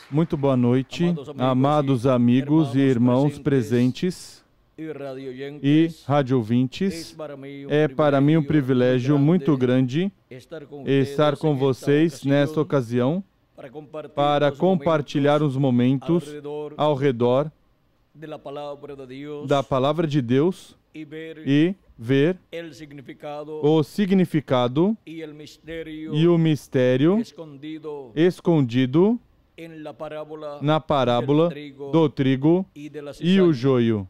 Muito boa noite, amados amigos e irmãos presentes e rádio ouvintes. É para mim um privilégio muito grande estar com vocês nesta ocasião para compartilhar os momentos ao redor da Palavra de Deus e ver o significado e o mistério escondido na parábola do trigo e o joio.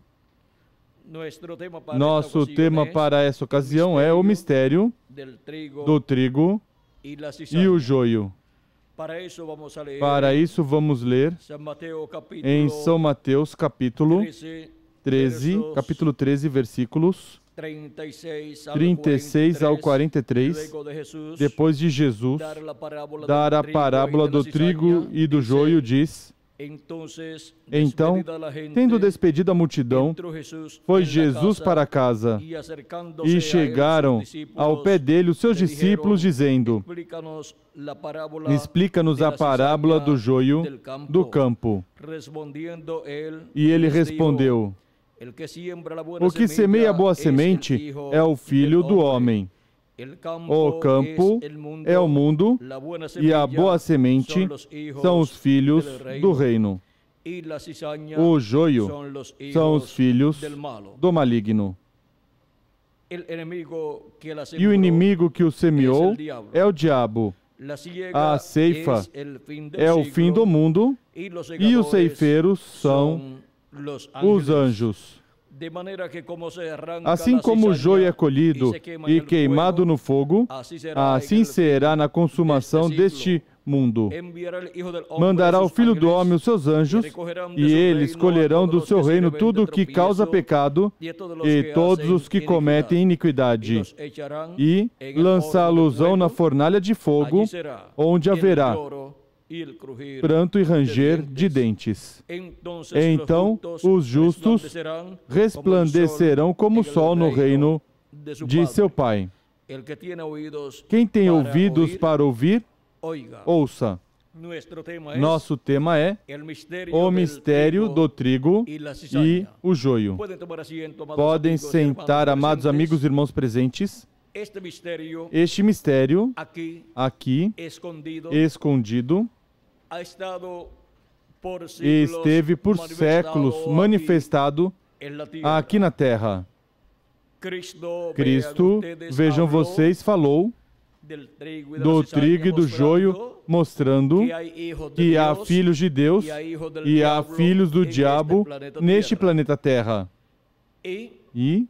Nosso tema para essa ocasião é o mistério do trigo e o joio. Para isso vamos ler em São Mateus capítulo 13, versículos 36 ao 43, depois de Jesus dar a parábola do trigo e do joio, diz: Então, tendo despedido a multidão, foi Jesus para casa, e chegaram ao pé dele os seus discípulos, dizendo: Explica-nos a parábola do joio do campo. E ele respondeu: O que semeia a boa semente é o Filho do Homem. O campo é o mundo, e a boa semente são os filhos do reino. O joio são os filhos do maligno. E o inimigo que o semeou é o diabo. A ceifa é o fim do mundo, e os ceifeiros são os anjos. Assim como o joio é colhido e queimado no fogo, assim será na consumação deste mundo. Mandará o Filho do Homem os seus anjos, e eles colherão do seu reino tudo o que causa pecado e todos os que cometem iniquidade, e lançá-los-ão na fornalha de fogo, onde haverá pranto e ranger de dentes. Então os justos resplandecerão como o sol no reino de seu Pai. Quem tem ouvidos para ouvir, ouça. Nosso tema é o mistério do trigo e o joio. Podem sentar, amados amigos e irmãos presentes. Este mistério, aqui, escondido, esteve por séculos manifestado aqui na terra. Cristo, vejam vocês, falou do trigo e do joio, mostrando que há filhos de Deus e há filhos do diabo neste planeta Terra. E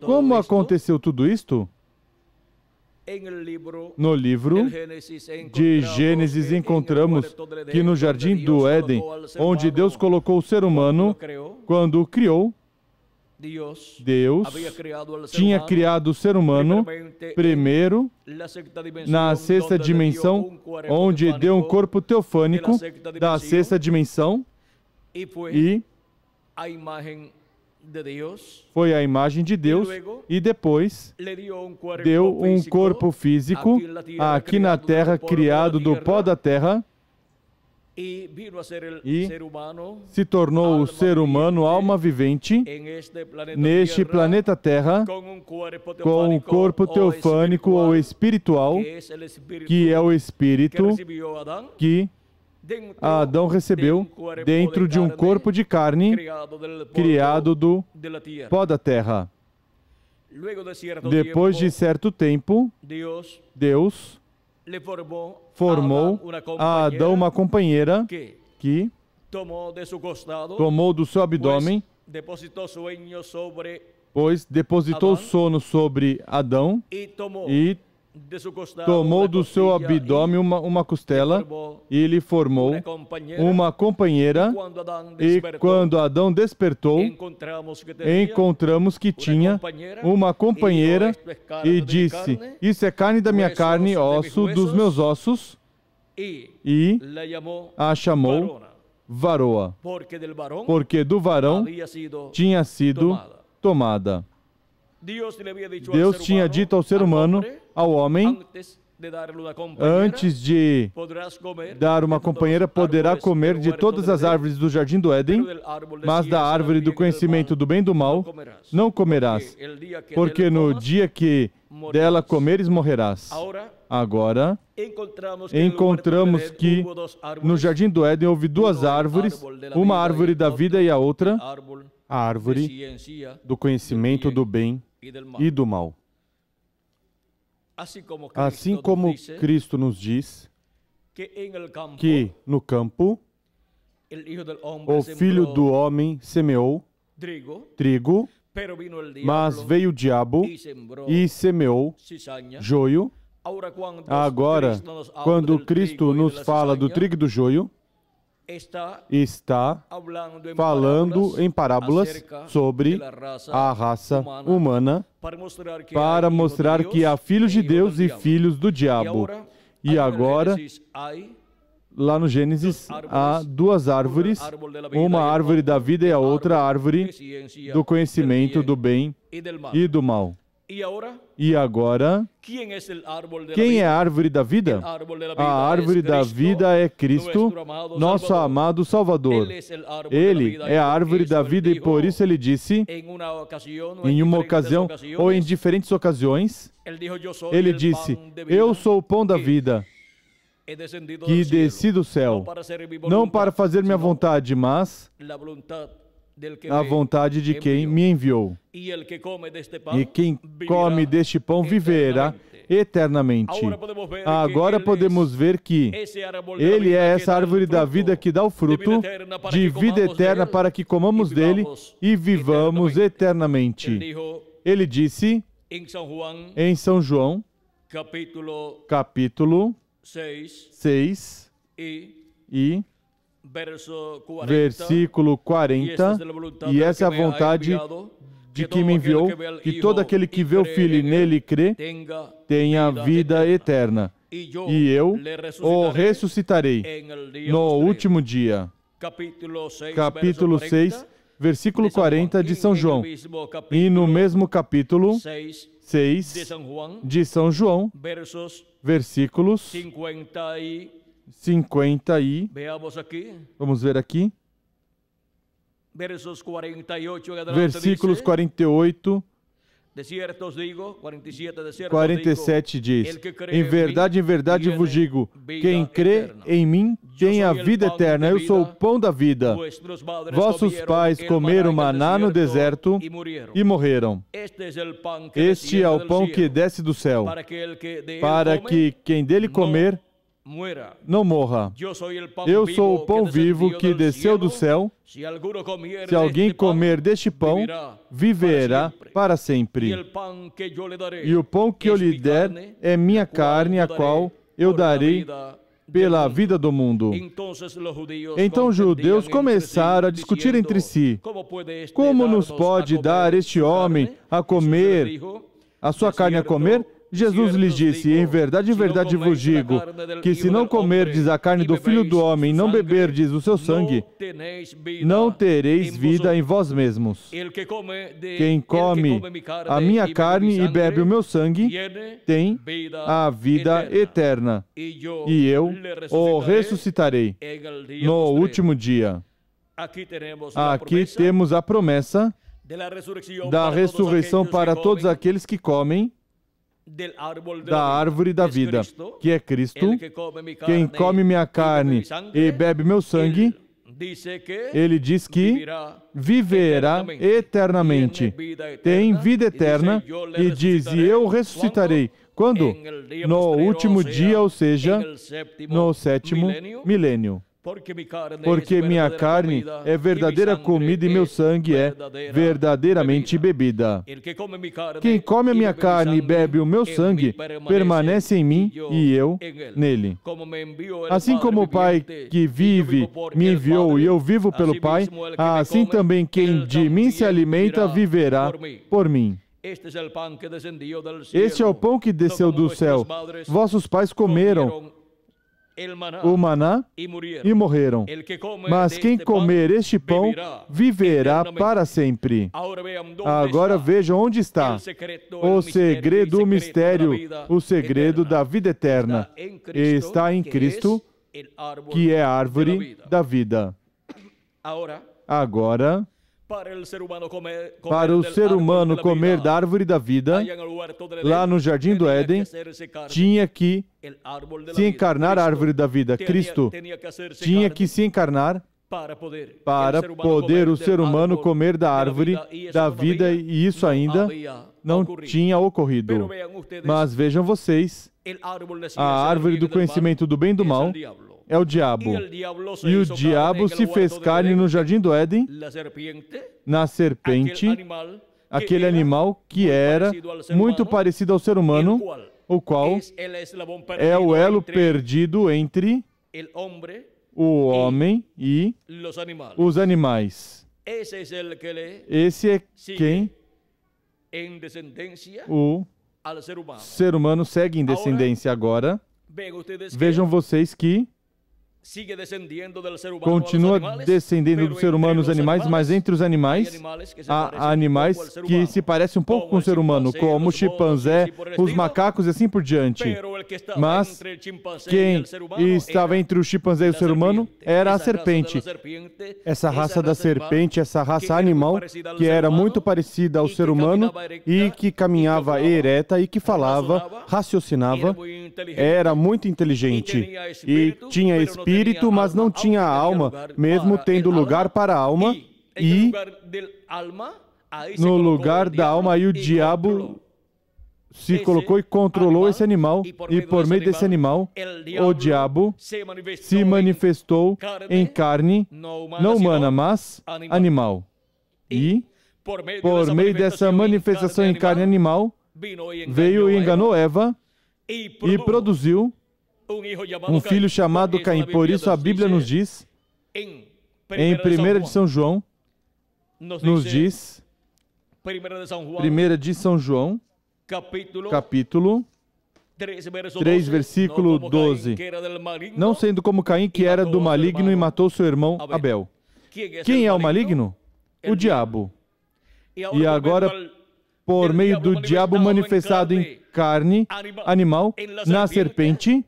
como aconteceu tudo isto? No livro de Gênesis encontramos que no jardim do Éden, onde Deus colocou o ser humano, quando o criou, Deus tinha criado o ser humano primeiro na sexta dimensão, onde deu um corpo teofânico da sexta dimensão, e foi a imagem de Deus, e depois deu um corpo físico aqui na terra, criado do pó da terra, e se tornou o ser humano alma vivente neste planeta Terra, com um corpo teofânico ou espiritual, que é o Espírito que Adão recebeu dentro de um corpo de carne criado do pó da terra. Depois de certo tempo, Deus formou a Adão uma companheira que tomou do seu abdômen, pois depositou sono sobre Adão e tomou do seu abdômen uma costela e lhe formou uma companheira. E quando Adão despertou, encontramos que tinha uma companheira e disse: Isso é carne da minha carne, osso dos meus ossos, e a chamou varoa, porque do varão tinha sido tomada. Deus tinha dito ao ser humano, ao homem, Antes de dar uma companheira, poderá comer de todas as árvores do jardim do Éden, mas da árvore do conhecimento do bem e do mal não comerás, porque no dia que dela comeres, morrerás. Agora, encontramos que no jardim do Éden houve duas árvores, uma árvore da vida e a outra, a árvore do conhecimento do bem e do mal. Assim como Cristo nos diz que no campo o Filho do Homem semeou trigo, mas veio o diabo e semeou joio. Agora, quando Cristo nos fala do trigo e do joio, está falando em parábolas sobre a raça humana para mostrar que há filhos de Deus e filhos do diabo. E agora, lá no Gênesis, há duas árvores, uma árvore da vida e a outra árvore do conhecimento do bem e do mal. E agora, quem é a árvore da vida? A árvore da vida é Cristo, nosso amado Salvador. Ele é a árvore da vida e por isso ele disse, em uma ocasião ou em diferentes ocasiões, ele disse, eu sou o pão da vida, que desci do céu, não para fazer minha vontade, mas a vontade de quem me enviou. E quem come deste pão viverá eternamente. Agora podemos ver que ele é essa árvore da vida que dá o fruto de vida eterna para que comamos dele e vivamos eternamente. Ele disse em São João, capítulo 6 e versículo 40, e essa é a vontade de quem me enviou, que todo aquele que vê o Filho e nele crê, tenha vida eterna, e eu o ressuscitarei no último dia. Capítulo 6, versículo 40 de São João. E no mesmo capítulo 6 de São João, versículos 50 e... Vamos ver aqui. Versículos 48, 47 diz, em verdade vos digo, quem crê em mim tem a vida eterna, eu sou o pão da vida. Vossos pais comeram maná no deserto e morreram. Este é o pão que desce do céu, para que quem dele comer não morra. Eu sou o pão vivo que desceu do céu. Se alguém comer deste pão, viverá para sempre. E o pão que eu lhe der é minha carne, a qual eu darei pela vida do mundo. Então os judeus começaram a discutir entre si, como nos pode dar este homem a comer, a sua carne a comer? Jesus lhes disse, em verdade vos digo, que se não comerdes a carne do Filho do Homem e não beberdes o seu sangue, não tereis vida em vós mesmos. Quem come a minha carne e bebe o meu sangue, tem a vida eterna, e eu o ressuscitarei no último dia. Aqui temos a promessa da ressurreição para todos aqueles que comem da árvore da vida, que é Cristo. Quem come minha carne e bebe meu sangue, ele diz que viverá eternamente, tem vida eterna, e diz, e eu ressuscitarei. Quando? No último dia, ou seja, no sétimo milênio. Porque minha carne é verdadeira comida e meu sangue é verdadeiramente bebida. Quem come a minha carne e bebe o meu sangue, permanece em mim e eu nele. Assim como o Pai que vive me enviou e eu vivo pelo Pai, assim também quem de mim se alimenta viverá por mim. Este é o pão que desceu do céu. Vossos pais comeram o maná e morreram. Mas quem comer este pão viverá para sempre. Agora vejam onde está o segredo, o mistério, o segredo da vida eterna. Está em Cristo, que é a árvore da vida. Agora, para o ser humano comer da árvore da vida, lá no Jardim do Éden, tinha que se encarnar a árvore da vida. Cristo tinha que se encarnar para poder o ser humano comer da árvore da vida, e isso ainda não tinha ocorrido. Mas vejam vocês, a árvore do conhecimento do bem e do mal é o diabo. E o diabo se fez carne no Jardim do Éden, na serpente, aquele animal que era muito parecido ao ser humano, o qual é o elo perdido entre o homem e os animais. Esse é quem o ser humano segue em descendência. Agora, vejam vocês que continua descendendo do ser humano os animais, mas entre os animais, há animais que se parecem um pouco com o ser humano, como o chimpanzé, os macacos e assim por diante. Mas quem estava entre o chimpanzé e o ser humano era a serpente. Essa raça da serpente, essa raça animal, que era muito parecida ao ser humano e que caminhava ereta e que falava, raciocinava, era muito inteligente e tinha espírito, mas não tinha alma, mesmo tendo lugar para a alma, e no lugar da alma aí o diabo se colocou e controlou esse animal, e por meio desse animal o diabo se manifestou em carne, não humana, mas animal. E por meio dessa manifestação em carne animal, veio e enganou Eva e produziu um filho chamado Caim. Por isso a Bíblia nos diz, em 1 de São João, nos diz, 1 de São João, capítulo 3, versículo 12. Não sendo como Caim, que era do maligno e matou seu irmão Abel. Quem é o maligno? O diabo. E agora, por meio do diabo manifestado em carne animal, na serpente,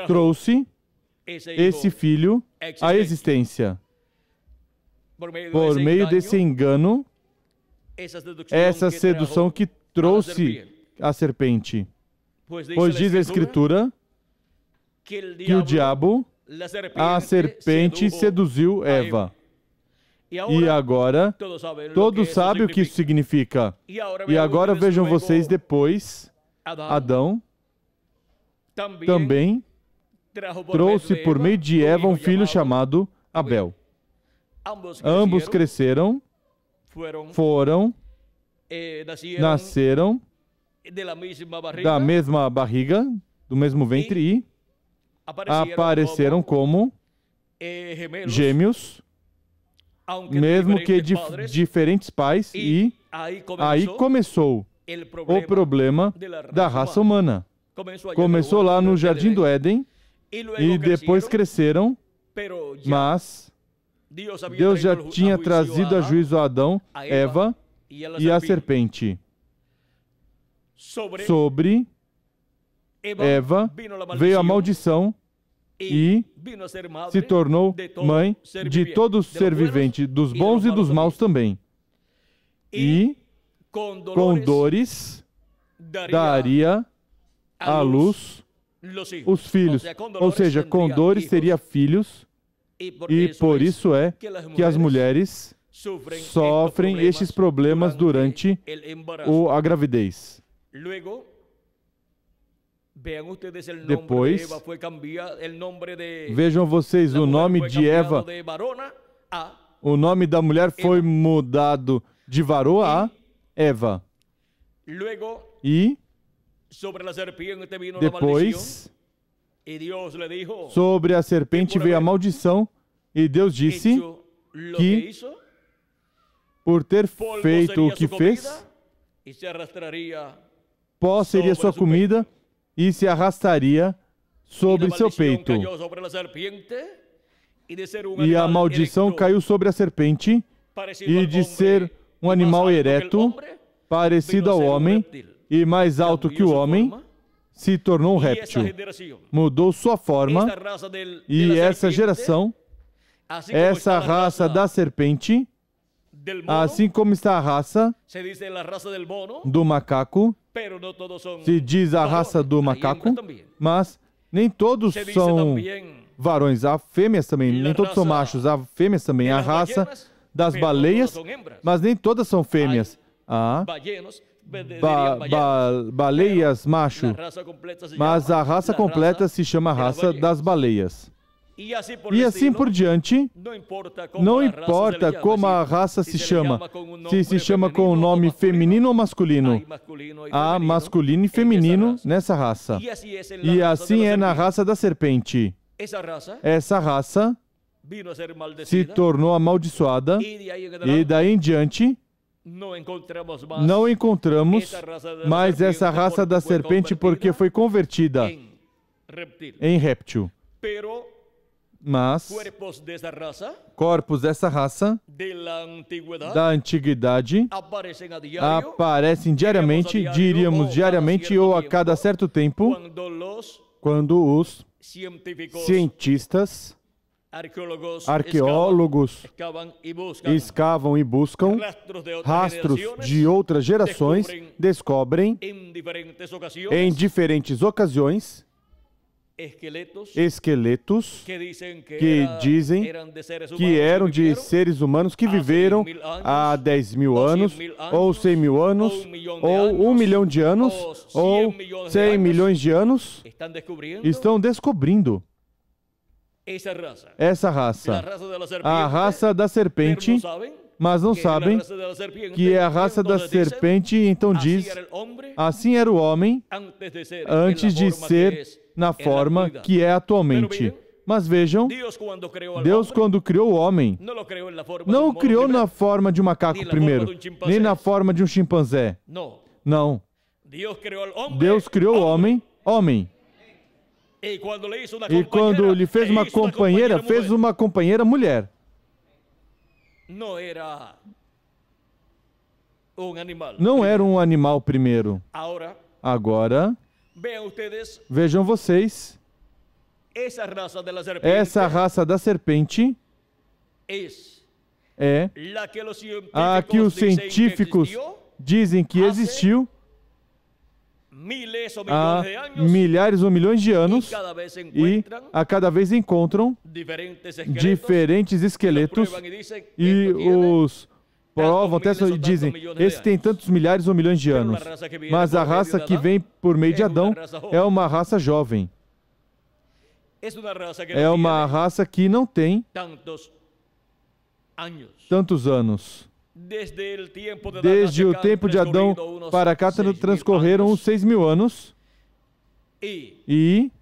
trouxe esse filho à existência. Por meio desse engano, essa sedução que trouxe a serpente. Pois diz a Escritura que o diabo, a serpente, seduziu Eva. E agora, todos sabem o que isso significa. E agora vejam vocês depois, Adão também trouxe por meio de Eva um filho chamado Abel. Ambos cresceram, nasceram da mesma barriga, do mesmo ventre, e apareceram como gêmeos, mesmo que de diferentes pais, e aí começou o problema da raça humana. Começou lá no Jardim do Éden, e depois cresceram, mas Deus já tinha trazido a juízo a Adão, Eva e a serpente. Sobre Eva veio a maldição e se tornou mãe de todo ser vivente, dos bons e dos maus também. E com dores daria à luz os filhos. Ou seja, com dores teria filhos, e por isso é que as mulheres sofrem estes problemas durante a gravidez. Depois, vejam vocês, o nome de Eva, o nome da mulher foi mudado de Varoa a Eva. E depois, sobre a serpente veio a maldição, e Deus disse que, por ter feito o que fez, pó seria sua comida e se arrastaria sobre seu peito. E a maldição caiu sobre a serpente, e de ser um animal ereto, parecido ao homem, e mais alto que o homem, se tornou um réptil. Mudou sua forma, e essa geração, essa raça da serpente, assim como está a raça do macaco, se diz a raça do macaco, mas nem todos são varões, há fêmeas também, nem todos são machos, há fêmeas também. A raça das baleias, mas nem todas são fêmeas. Há baleias macho, mas a raça completa se chama raça das baleias. E assim por diante, não importa como a raça se chama, se chama com o nome feminino ou masculino. Há masculino e feminino nessa raça. E assim é na raça da serpente. Essa raça se tornou amaldiçoada, e daí em diante não encontramos mais essa raça da serpente, porque foi convertida em réptil. Mas corpos dessa raça da antiguidade aparecem diariamente, diríamos diariamente ou a cada certo tempo, quando os cientistas, arqueólogos escavam e buscam rastros de outras gerações, descobrem em diferentes ocasiões esqueletos que dizem que eram de seres humanos que viveram há 10 mil anos, ou 100 mil anos, ou 1 milhão de anos, ou 100 milhões de anos. Estão descobrindo essa raça, a raça da serpente, mas não sabem que é a raça da serpente. Então diz, assim era o homem antes de ser na forma que é atualmente. Mas vejam, Deus, quando criou o homem, não o criou na forma de um macaco primeiro, nem na forma de um chimpanzé. Não. Deus criou o homem, homem. E quando lhe fez uma companheira mulher. Não era um animal primeiro. Agora, vejam vocês, essa raça da serpente é a que os científicos dizem que existiu há milhares ou milhões de anos, e a cada vez encontram diferentes esqueletos, e os provam, testam e dizem, esse tem tantos milhares ou milhões de anos. Mas a raça que vem por meio de Adão é uma raça jovem. É uma raça que não tem tantos anos. Desde o tempo de Adão para cá transcorreram uns 6 mil anos, e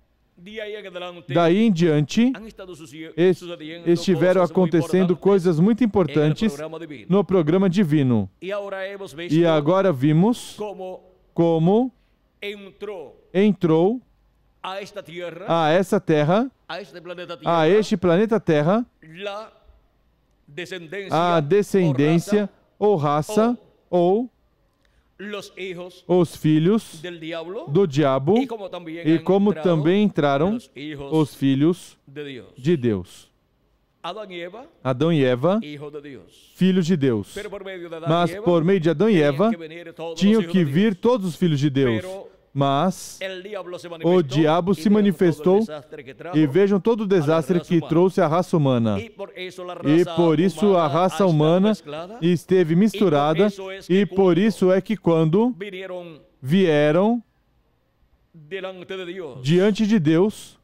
daí em diante estiveram acontecendo coisas muito importantes no programa divino. E agora vimos como entrou a essa terra, a este planeta Terra, a descendência ou raça ou os filhos do diabo, e como também entraram os filhos de Deus. Adão e Eva, filhos de Deus. Mas por meio de Adão e Eva tinham que vir todos os filhos de Deus. Mas o diabo se manifestou, e vejam todo o desastre que trouxe a raça humana. E por isso a raça humana esteve misturada, e por isso é que quando vieram diante de Deus,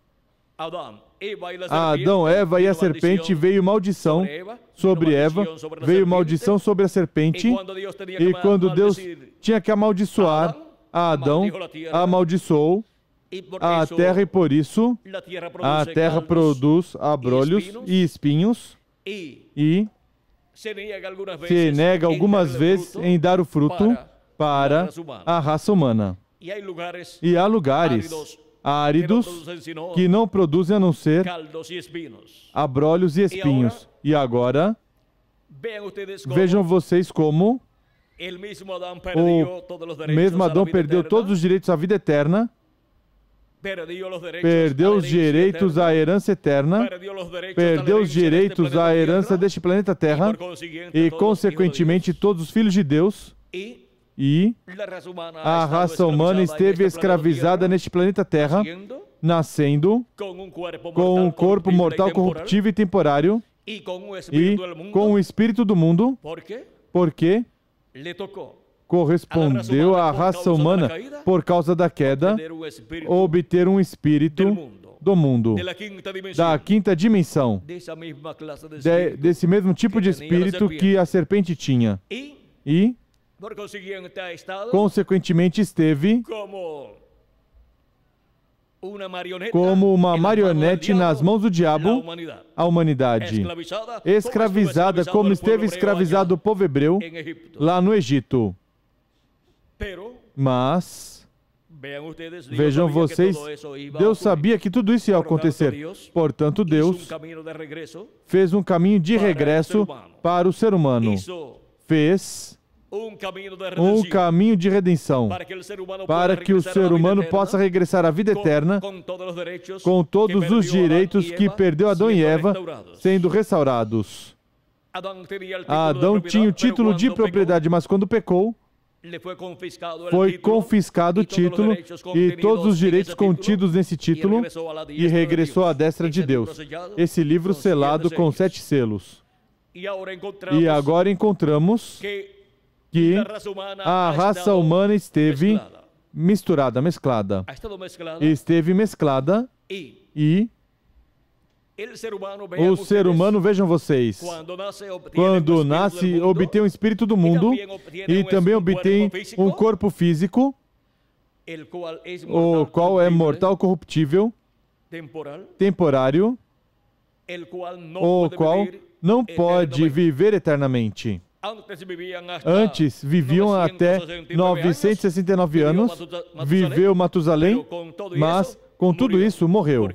Adão, Eva e a serpente, veio maldição sobre Eva, veio maldição sobre a serpente, e quando Deus tinha que amaldiçoar a Adão, amaldiçoou a terra, e por isso a terra produz abrolhos e espinhos, e se nega algumas vezes em dar o fruto para a raça humana. E há lugares áridos, que não produzem a não ser abrolhos e espinhos. E agora, vejam vocês como o mesmo Adão perdeu todos os direitos à vida eterna, perdeu os direitos à herança eterna, perdeu os direitos à herança deste planeta Terra e, consequentemente, todos os filhos de Deus. E a raça humana esteve escravizada neste planeta Terra, nascendo com um corpo mortal, corruptível e temporário, e com o espírito do mundo, porque correspondeu à raça humana, por causa da queda, obter um espírito do mundo, da quinta dimensão, desse mesmo tipo de espírito que a serpente tinha. E, consequentemente, esteve como uma marionete nas mãos do diabo, a humanidade, escravizada como esteve escravizado o povo hebreu lá no Egito. Mas, vejam vocês, Deus sabia que tudo isso ia acontecer. Portanto, Deus fez um caminho de regresso para o ser humano. Fez um caminho de redenção para que o ser humano possa regressar à vida eterna com todos os direitos que perdeu Adão e Eva sendo restaurados. Adão tinha o título de propriedade, mas quando pecou, foi confiscado o título e todos os direitos contidos nesse título e regressou à destra de Deus. Esse livro selado com 7 selos. E agora encontramos que a raça humana esteve mesclada. Esteve mesclada e o ser humano, vejam vocês, quando nasce, obtém um espírito do mundo e também obtém um corpo físico, o qual é mortal, corruptível, temporário, o qual não pode viver eternamente. Antes viviam até 969 anos, viveu Matusalém, mas com tudo isso morreu.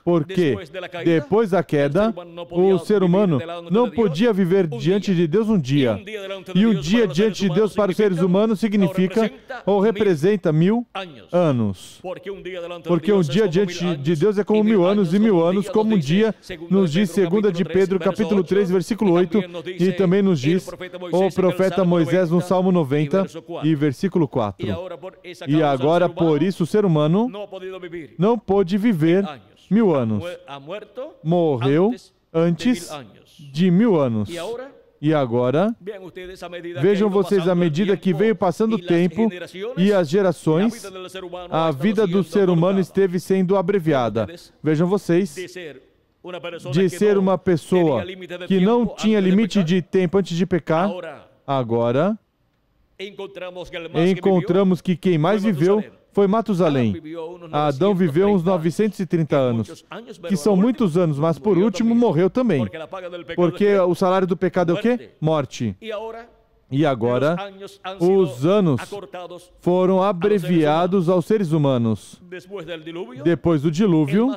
Porque depois da queda, o ser humano não podia viver diante de Deus um dia. E um dia diante de Deus para os seres humanos significa ou representa 1000 anos. Porque um dia diante de Deus é como 1000 anos e 1000 anos como um dia, nos diz 2 de Pedro, capítulo 3, versículo 8, e também nos diz o profeta Moisés no Salmo 90 e versículo 4. E agora, por isso, o ser humano não pôde viver 1000 anos. Morreu antes de 1000 anos. E agora, vejam vocês, à medida que veio passando o tempo e as gerações, a vida do ser humano esteve sendo abreviada. Vejam vocês, de ser uma pessoa que não tinha limite de tempo antes de pecar, agora encontramos que quem mais viveu foi Matusalém. Adão viveu uns 930 anos, que são muitos anos, mas por último morreu também. Porque o salário do pecado é o quê? Morte. E agora, os anos foram abreviados aos seres humanos. Depois do dilúvio,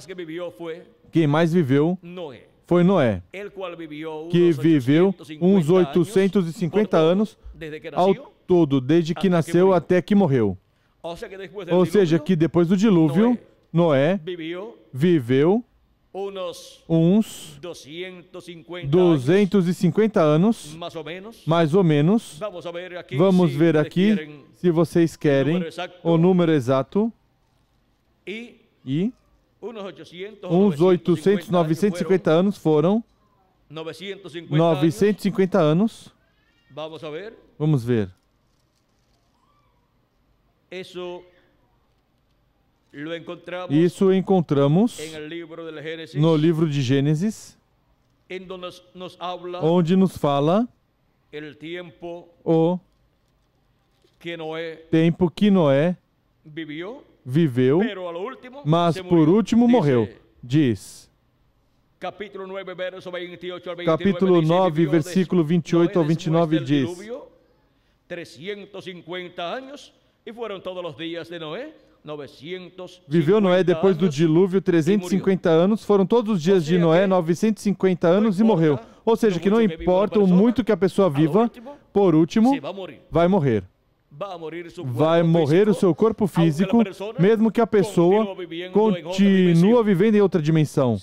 quem mais viveu foi Noé, que viveu uns 850 anos ao todo, desde que nasceu até que morreu. Ou seja, que depois do dilúvio, Noé viveu uns 250 anos, mais ou menos. Vamos ver aqui, se vocês querem, o número exato. E uns 800, 950 anos foram 950 anos. Vamos ver. Isso encontramos no livro de Gênesis, onde nos fala o tempo que Noé viveu, mas por último morreu. Diz, capítulo 9, versículo 28 ao 29 diz: 350 anos, e foram todos os dias de Noé Viveu Noé depois do dilúvio 350 anos, foram todos os dias de Noé 950 anos e morreu. Ou seja, que não importa o muito que a pessoa viva, por último, vai morrer. Vai morrer o seu corpo físico, mesmo que a pessoa continue vivendo em outra dimensão.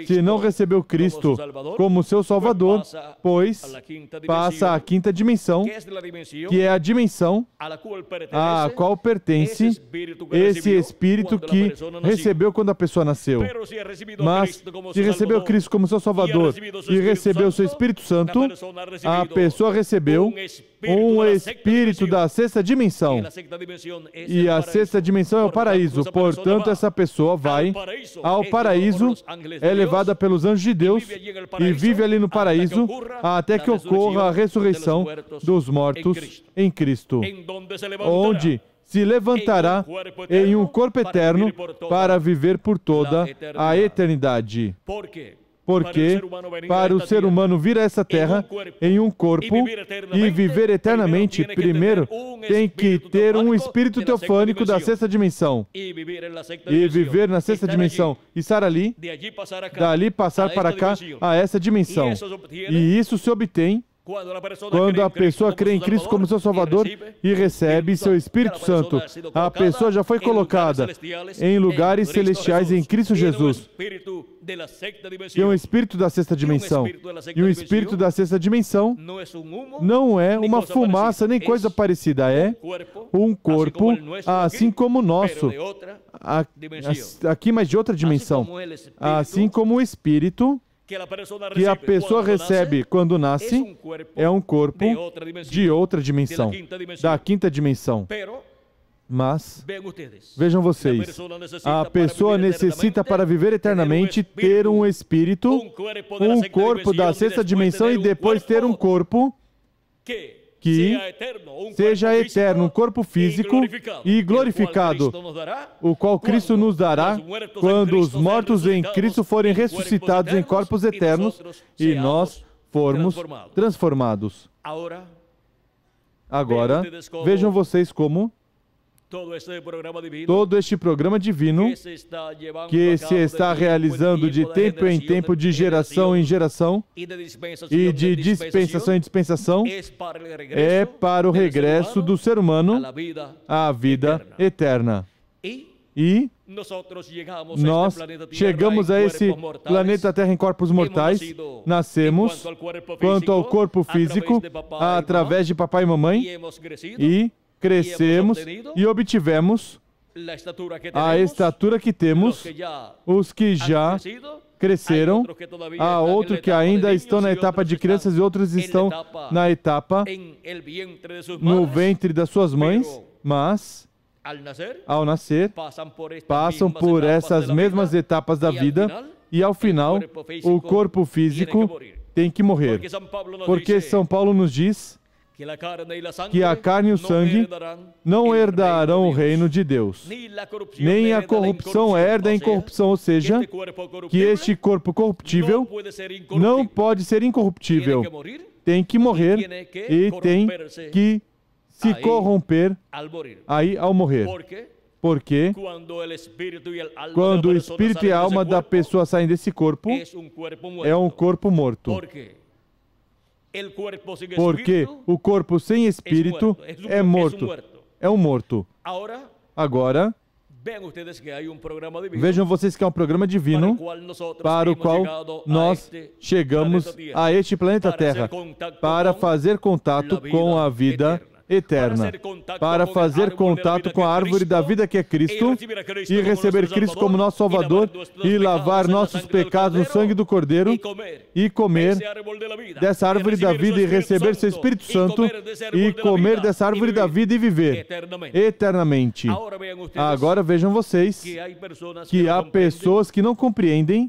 Se não recebeu Cristo como seu Salvador, pois passa à quinta dimensão, que é a dimensão a qual pertence esse Espírito que recebeu quando a pessoa nasceu. Mas, se recebeu Cristo como seu Salvador e recebeu o seu Espírito Santo, a pessoa recebeu um Espírito da sexta dimensão. E a sexta dimensão é o paraíso. Portanto, essa pessoa vai ao paraíso, é levada pelos anjos de Deus e vive ali no paraíso até que ocorra a ressurreição dos mortos em Cristo, onde se levantará em um corpo eterno para viver por toda a eternidade. Porque para o ser humano vir a essa terra em um corpo e viver eternamente, primeiro tem que ter um espírito teofânico da sexta dimensão. E viver na sexta dimensão. E estar ali, dali passar para cá a essa dimensão. E isso se obtém quando a pessoa crê em Cristo como seu Salvador e recebe seu Espírito Santo. A pessoa já foi colocada em lugares celestiais em Cristo Jesus. E um Espírito da sexta dimensão. E o Espírito da sexta dimensão não é uma fumaça nem coisa parecida. É um corpo assim como o nosso. Aqui, mas de outra dimensão. Assim como o Espírito que a pessoa recebe quando nasce é um corpo de outra dimensão, da quinta dimensão. Mas, vejam vocês, a pessoa necessita para viver eternamente ter um espírito, um corpo da sexta dimensão e depois ter um corpo que seja eterno, um corpo físico e glorificado, o qual Cristo nos dará quando os mortos em Cristo forem ressuscitados em corpos eternos e nós formos transformados. Agora, vejam vocês como todo este programa divino que se está realizando de tempo em tempo, de geração em geração e de dispensação em dispensação é para o regresso do ser humano à vida eterna. E nós chegamos a esse planeta Terra em corpos mortais, nascemos quanto ao corpo físico através de papai e mamãe e crescemos e obtivemos a estatura que temos, os que já cresceram, há outros que ainda estão na etapa de crianças e outros estão na etapa no ventre das suas mães, mas ao nascer, passam por essas mesmas etapas da vida e ao final o corpo físico tem que morrer. Porque São Paulo nos diz que a carne e o sangue não herdarão o reino de Deus. Nem a corrupção herda a incorrupção, ou seja, que este corpo corruptível não pode ser incorruptível. Tem que morrer e tem que se corromper aí ao morrer. Porque quando o espírito e a alma da pessoa saem desse corpo, é um corpo morto. Porque o corpo sem espírito é morto. É um morto. Agora, vejam vocês que é um programa divino para o qual nós chegamos a este planeta Terra para fazer contato com a vida eterna, para fazer contato com a árvore da vida que é Cristo e receber Cristo como nosso Salvador e lavar nossos pecados no sangue do Cordeiro e comer dessa árvore da vida e receber seu Espírito Santo e comer dessa árvore da vida e viver eternamente. Agora vejam vocês que há pessoas que não compreendem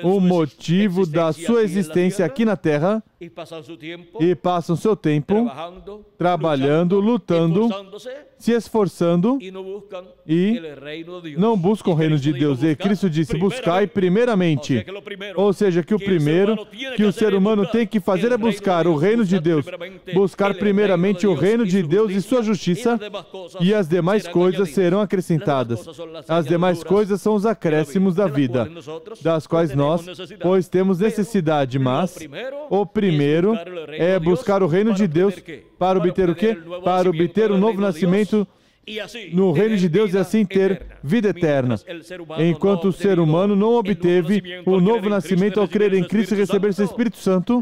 o motivo da sua existência aqui na Terra e passam seu tempo trabalhando, lutando, se esforçando e não buscam o reino de Deus. E Cristo disse, buscai primeiramente. Ou seja, que o primeiro que o ser humano tem que fazer é buscar o reino de Deus. Buscar primeiramente o reino de Deus e sua justiça, e as demais coisas serão acrescentadas. As demais coisas são os acréscimos da vida, das quais nós, pois, temos necessidade, mas o primeiro é buscar o reino de Deus para obter o quê? Para obter um novo nascimento no reino de Deus e assim ter vida eterna. Enquanto o ser humano não obteve o novo nascimento ao crer em Cristo e receber seu Espírito Santo,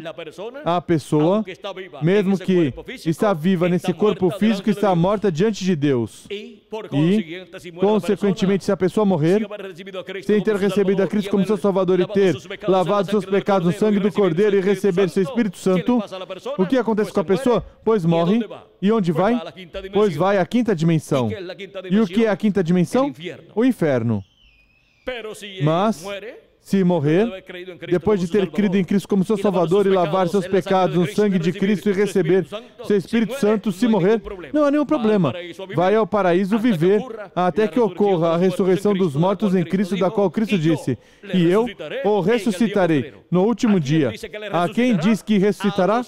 a pessoa, mesmo que está viva nesse corpo físico, está morta diante de Deus. E, consequentemente, se a pessoa morrer, sem ter recebido a Cristo como seu Salvador e ter lavado seus pecados no sangue do Cordeiro e receber seu Espírito Santo, o que acontece com a pessoa? Pois morre. E onde vai? Pois vai à quinta dimensão. E o que é a quinta dimensão? O inferno. Mas, se morrer, depois de ter crido em Cristo como seu Salvador e lavar seus pecados no sangue de Cristo e receber seu Espírito Santo, se morrer, não há nenhum problema. Vai ao paraíso viver até que ocorra a ressurreição dos mortos em Cristo, da qual Cristo disse, e eu o ressuscitarei no último dia. A quem diz que ressuscitará?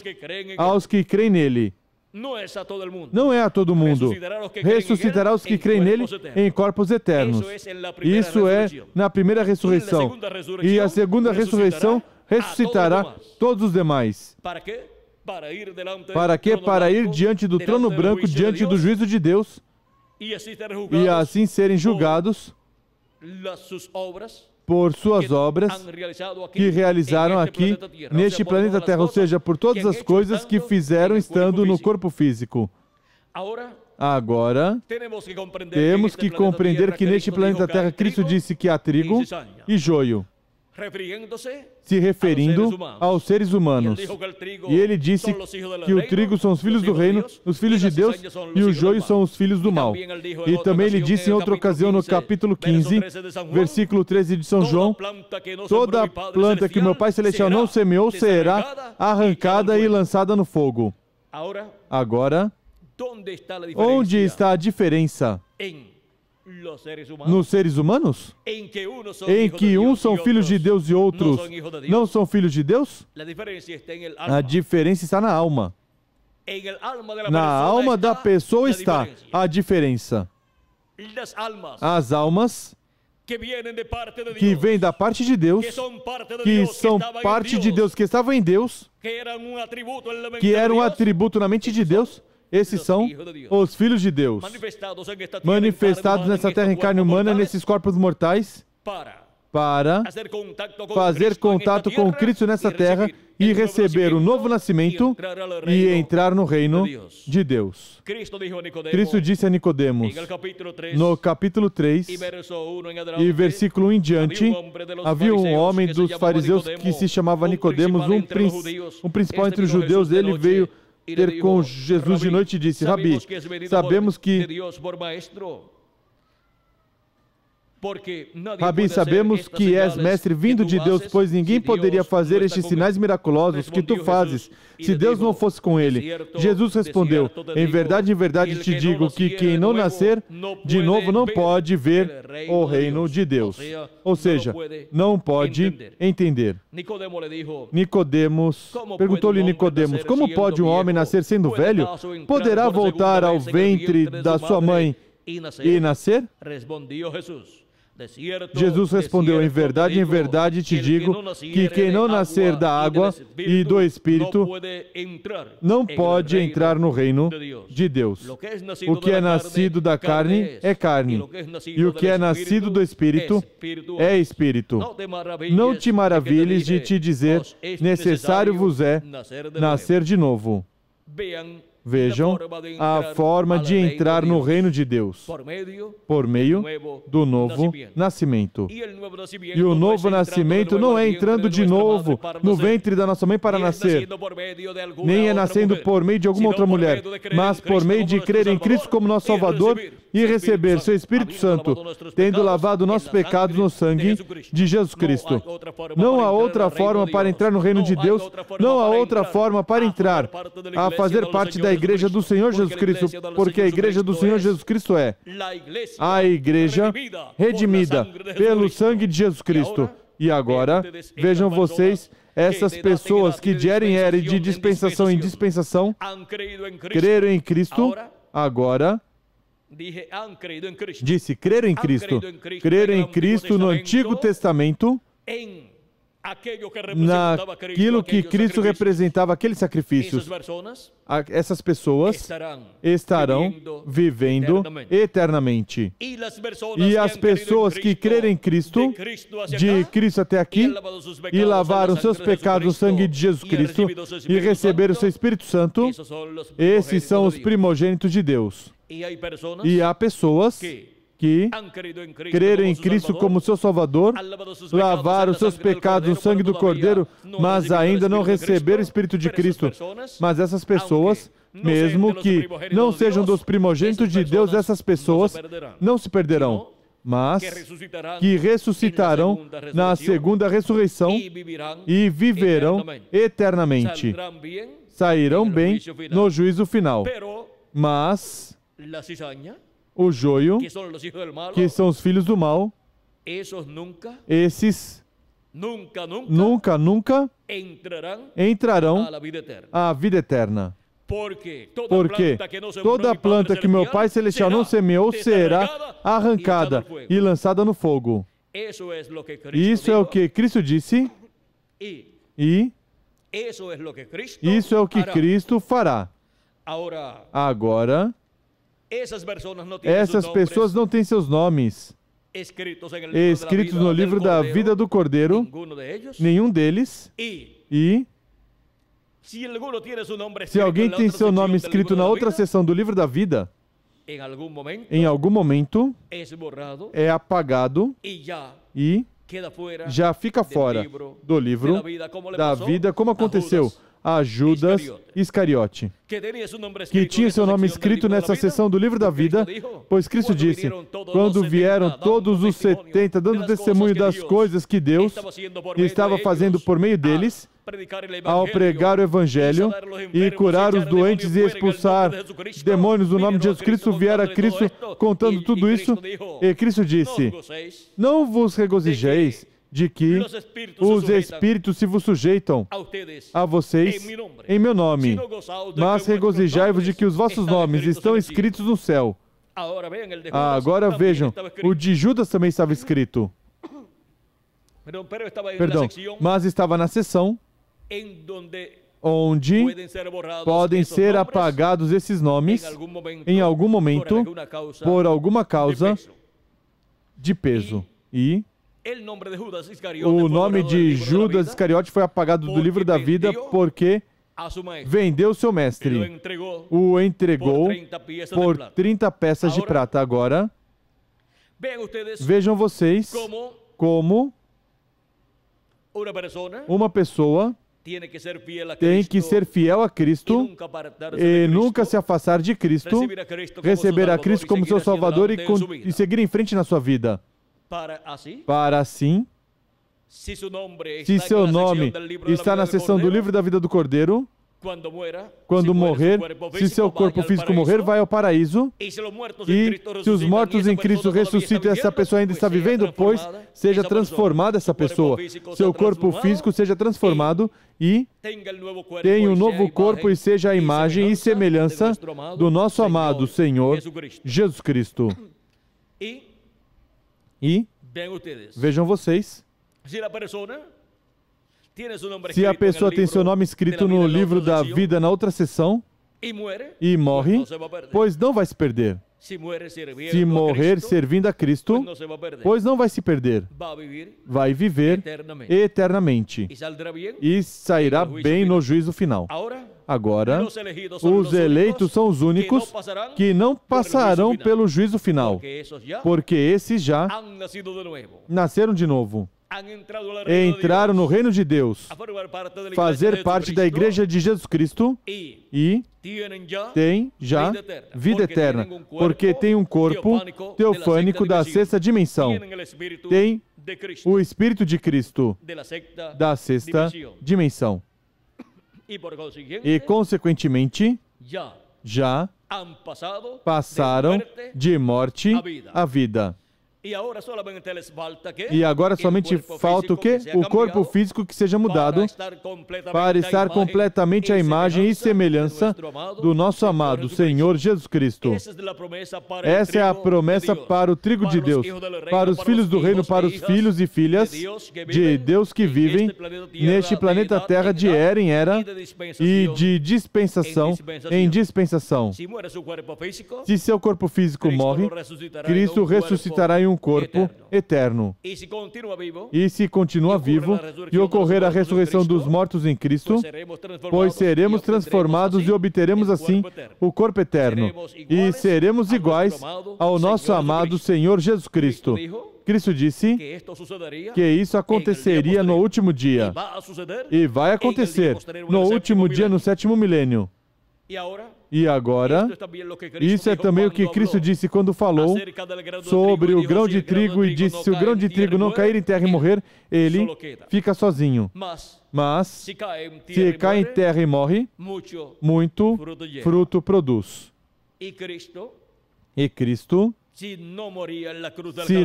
Aos que creem nele. Não é a todo mundo. Ressuscitará os que creem nele em corpos eternos. Isso é na primeira ressurreição. E a segunda ressurreição ressuscitará todos os demais. Para quê? Para ir diante do trono branco, diante do juízo de Deus, e assim serem julgados por suas obras que realizaram aqui neste planeta Terra, ou seja, por todas as coisas que fizeram estando no corpo físico. Agora, temos que compreender que neste planeta Terra Cristo disse que há trigo e joio, se referindo aos seres humanos. E ele disse que o trigo são os filhos do reino, os filhos de Deus, e o joio são os filhos do mal. E também ele disse em outra ocasião, no capítulo 15, versículo 13 de São João, toda planta que o meu Pai Celestial não semeou será arrancada e lançada no fogo. Agora, onde está a diferença? Nos seres humanos? Em que uns são filhos de Deus e outros não são filhos de Deus? A diferença está na alma. Na alma da pessoa está a diferença. As almas que vêm da parte de Deus, que são parte de Deus, que estavam em Deus, que era um atributo na mente de Deus, esses são os filhos de Deus, manifestados nessa terra em carne humana, nesses corpos mortais, para fazer contato com Cristo nessa terra e receber o novo nascimento e entrar no reino de Deus. Cristo disse a Nicodemos, no capítulo 3, e versículo 1 em diante, havia um homem dos fariseus que se chamava Nicodemos, um principal entre os judeus. Ele veio ter com Jesus de noite e disse, Rabi, sabemos que és mestre vindo de Deus, pois ninguém poderia fazer estes sinais miraculosos que tu fazes, se Deus não fosse com ele. Jesus respondeu, em verdade te digo que quem não nascer de novo não pode ver o reino de Deus. Ou seja, não pode entender. Perguntou-lhe Nicodemos, como pode um homem nascer sendo velho? Poderá voltar ao ventre da sua mãe e nascer? Jesus respondeu, em verdade te digo que quem não nascer da água e do Espírito não pode entrar no reino de Deus. O que é nascido da carne é carne, e o que é nascido do Espírito é Espírito. Não te maravilhes de te dizer, necessário vos é nascer de novo. Vejam a forma de entrar no reino de Deus por meio do novo nascimento. E o novo nascimento não é entrando de novo no ventre da nossa mãe para nascer, nem é nascendo por meio de alguma outra mulher, mas por meio de crer em Cristo como nosso Salvador e receber seu Espírito Santo, tendo lavado nossos pecados no sangue de Jesus Cristo. Não há outra forma para entrar no reino de Deus, não há outra forma para entrar, a fazer parte da igreja do Senhor Jesus Cristo, porque a igreja do Senhor Jesus Cristo é a igreja redimida pelo sangue de Jesus Cristo. E agora, vejam vocês, essas pessoas que de era em era e de dispensação em dispensação creram em Cristo, agora disse, creram em Cristo. Creram em Cristo no Antigo Testamento, naquilo que Cristo representava, aqueles sacrifícios. Essas pessoas estarão vivendo eternamente. E as pessoas que crerem em Cristo, de Cristo até aqui, e lavaram seus pecados no sangue de Jesus Cristo, e receberam o seu Espírito Santo, esses são os primogênitos de Deus. E há pessoas que creram em Cristo como seu Salvador, lavaram seus pecados no sangue do Cordeiro, mas ainda não receberam o Espírito de Cristo. Mas essas pessoas, mesmo que não sejam dos primogênitos de Deus, essas pessoas não se perderão, mas que ressuscitarão na segunda ressurreição e viverão eternamente. Sairão bem no juízo final. Mas o joio, que são os filhos do mal, esses nunca entrarão à vida eterna. Porque toda planta que meu Pai Celestial não semeou será arrancada e lançada no fogo. Isso é o que Cristo disse e isso é o que Cristo fará. Agora, essas pessoas não têm seus nomes escritos no livro da vida do Cordeiro, nenhum deles. E se alguém tem seu nome escrito na outra seção do livro da vida, em algum momento é apagado e já fica fora do livro da vida, como aconteceu a Judas Iscariote, que tinha seu nome escrito nessa seção do livro da vida, pois Cristo disse, quando vieram todos os 70, dando testemunho das coisas que Deus estava fazendo por meio deles, ao pregar o Evangelho e curar os doentes e expulsar demônios no nome de Jesus Cristo, viera Cristo contando tudo isso, e Cristo disse, não vos regozijeis de que os Espíritos se vos sujeitam a vocês em meu nome, mas regozijai-vos de que os vossos nomes estão escritos no céu. Agora vejam, o de Judas também estava escrito. Perdão, mas estava na seção onde podem ser apagados esses nomes em algum momento por alguma causa de peso. E o nome de Judas Iscariote foi apagado do livro da vida porque vendeu seu mestre. O entregou por 30 peças de prata. Agora, vejam vocês como uma pessoa tem que ser fiel a Cristo e nunca se afastar de Cristo, receber a Cristo como seu Salvador e seguir em frente na sua vida. Para assim, se seu nome está na seção do livro da vida do Cordeiro, quando morrer, se seu corpo físico morrer, vai ao paraíso. E se os mortos em Cristo ressuscitam e essa pessoa ainda está vivendo, pois seja transformada essa pessoa. Seu corpo físico seja transformado e tenha um novo corpo e seja a imagem e semelhança do nosso amado Senhor Jesus Cristo. E vejam vocês, se a pessoa tem seu nome escrito no livro da vida na outra seção e morre, pois não vai se perder. se morrer servindo a Cristo, pois não vai se perder, vai viver eternamente e sairá bem no juízo final. Agora, os eleitos são os únicos que não passarão pelo juízo final, porque esses já nasceram de novo, entraram no reino de Deus, fazer parte da igreja de Jesus Cristo e têm já vida eterna, porque tem um corpo teofânico da sexta dimensão, tem o Espírito de Cristo da sexta dimensão. E, consequentemente, já passaram de morte à vida. E agora somente falta o quê? O corpo físico que seja mudado para estar completamente à imagem e semelhança do nosso amado Senhor Jesus Cristo. Essa é a promessa para o trigo de Deus, para os filhos do reino, para os filhos e filhas de Deus que vivem neste planeta Terra de era em era e de dispensação em dispensação. Se seu corpo físico morre, Cristo ressuscitará em um corpo eterno. E se continua vivo e ocorrer a ressurreição dos mortos em Cristo, pois seremos transformados e obteremos assim o corpo eterno. E seremos iguais ao nosso amado Senhor Jesus Cristo. Cristo disse que isso aconteceria no último dia. E vai acontecer no último dia, no sétimo milênio. E agora, isso é também o que Cristo disse quando falou sobre o grão de trigo e disse, se o grão de trigo não cair em terra e morrer, ele fica sozinho. Mas, se cai em terra e morre, muito fruto produz. E Cristo, se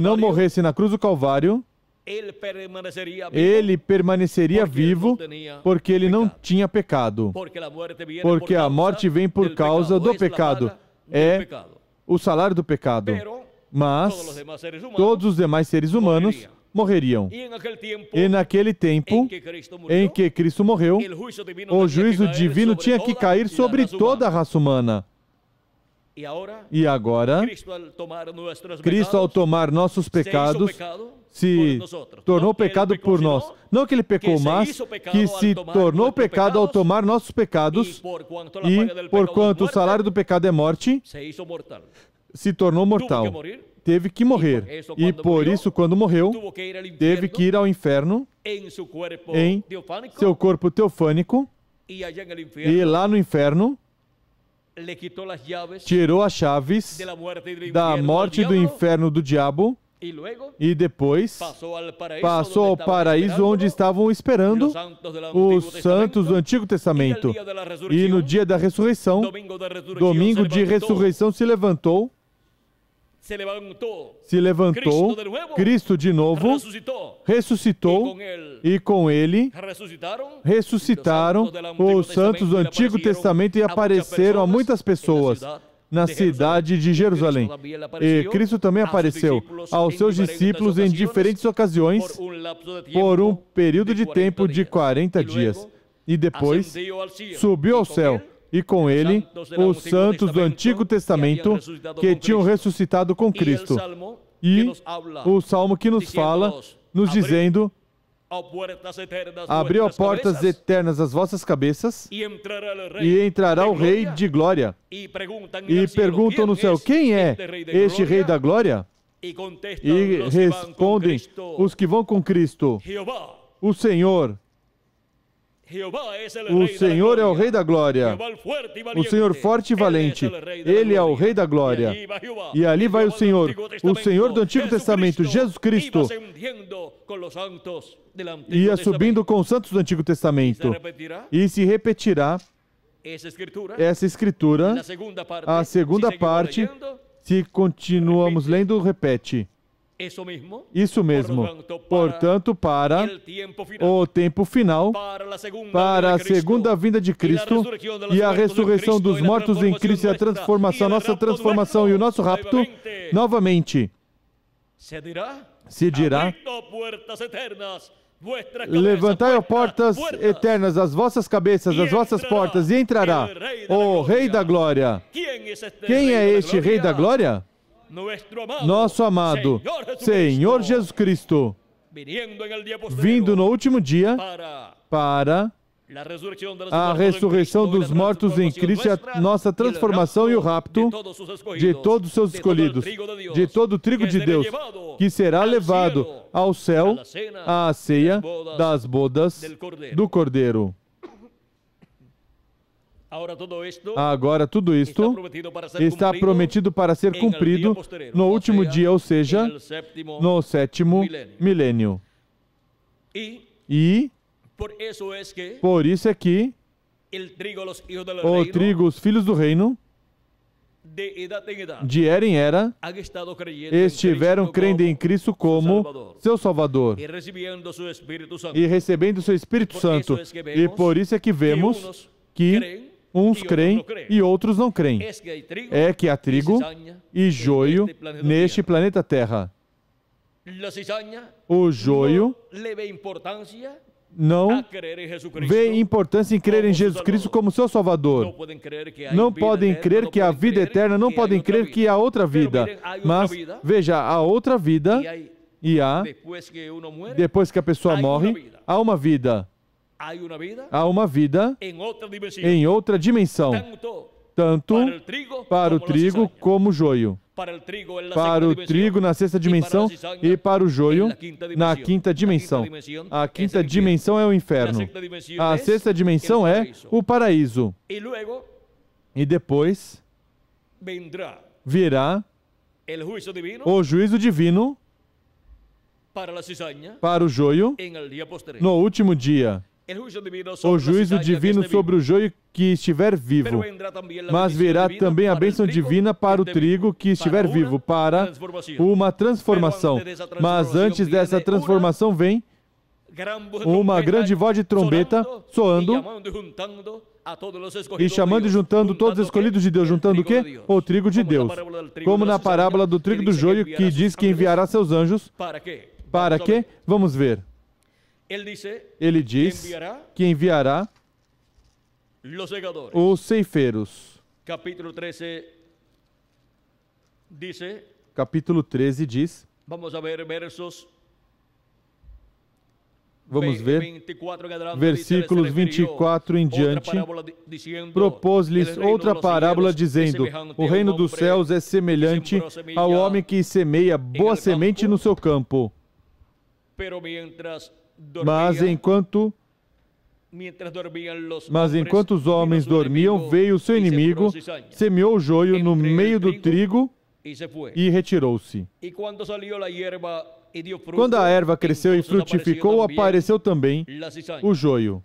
não morresse na cruz do Calvário, ele permaneceria vivo porque ele não tinha pecado. Porque a morte vem por causa do pecado. É o salário do pecado. Mas todos os demais seres humanos morreriam. E naquele tempo em que Cristo morreu, o juízo divino tinha que cair sobre toda a raça humana. E agora, Cristo, ao tomar nossos pecados, se tornou pecado por nós. Não que ele pecou, mas que se tornou pecado ao tomar nossos pecados e, porquanto o salário do pecado é morte, se tornou mortal. Teve que morrer. E por isso, quando morreu, teve que ir ao inferno em seu corpo teofânico e lá no inferno tirou as chaves da morte do inferno do diabo e depois passou ao paraíso onde estavam esperando os santos do Antigo Testamento. E no dia da ressurreição, domingo de ressurreição, se levantou, Cristo de novo, ressuscitou e com ele ressuscitaram os santos do Antigo Testamento e apareceram a muitas pessoas na cidade de Jerusalém. E Cristo também apareceu aos seus discípulos em diferentes ocasiões por um período de tempo de 40 dias. E depois subiu ao céu. E com ele, os santos do Antigo Testamento que tinham ressuscitado com Cristo. E o Salmo que nos fala, nos dizendo, abriu portas eternas às vossas cabeças e entrará o Rei de Glória. E perguntam no céu, quem é este Rei da Glória? E respondem os que vão com Cristo, o Senhor. O Senhor é o Rei da Glória, o Senhor forte e valente, Ele é o Rei da Glória. E ali vai o Senhor do Antigo Testamento, Jesus Cristo, ia subindo com os santos do Antigo Testamento. E se repetirá essa escritura, a segunda parte, se continuamos lendo, repete. Isso mesmo. Portanto, para o tempo final, para a segunda vinda de Cristo e a ressurreição dos mortos em Cristo e a transformação, nossa transformação e o nosso rapto, novamente se dirá, levantai, ó portas eternas, as vossas cabeças, as vossas portas, e entrará o Rei da Glória. Quem é este Rei da Glória? Nosso amado Senhor Jesus Cristo, vindo no último dia para a ressurreição dos mortos em Cristo, a nossa transformação e o rapto de todos os seus escolhidos, de todo o trigo de Deus, que será levado ao céu à ceia das bodas do Cordeiro. Agora tudo isto está prometido para ser cumprido no último dia, ou seja, no sétimo milênio. E por isso é que o trigo, os filhos do reino, de era em era, estiveram crendo em Cristo como seu Salvador e recebendo o seu Espírito Santo. E por isso é que vemos que uns creem e outros não creem. É que há trigo e joio neste planeta Terra. O joio não vê importância em crer em Jesus Cristo como seu Salvador. Não podem crer que há vida eterna, não podem crer que há outra vida. Mas, veja, há outra vida e há, depois que a pessoa morre, há uma vida. Há uma vida em outra dimensão, tanto para o trigo como o joio. Para o trigo na sexta dimensão e para o joio na quinta dimensão. A quinta dimensão é o inferno. A sexta dimensão é o paraíso. E depois virá o juízo divino para o joio no último dia. O juízo divino sobre o joio que estiver vivo, mas virá também a bênção divina para o trigo que estiver vivo, para uma transformação. Mas antes dessa transformação vem uma grande voz de trombeta soando e chamando e juntando todos os escolhidos de Deus. Juntando o quê? O trigo de Deus. Como na parábola do trigo do joio, que diz que enviará seus anjos. Para quê? Vamos ver. Ele diz que enviará os ceifeiros. Capítulo 13 diz, vamos ver, versículos 24 em diante, propôs-lhes outra parábola dizendo, o reino dos céus é semelhante ao homem que semeia boa semente no seu campo. Mas enquanto os homens dormiam, veio o seu inimigo, semeou o joio no meio do trigo e retirou-se. Quando a erva cresceu e frutificou, apareceu também o joio.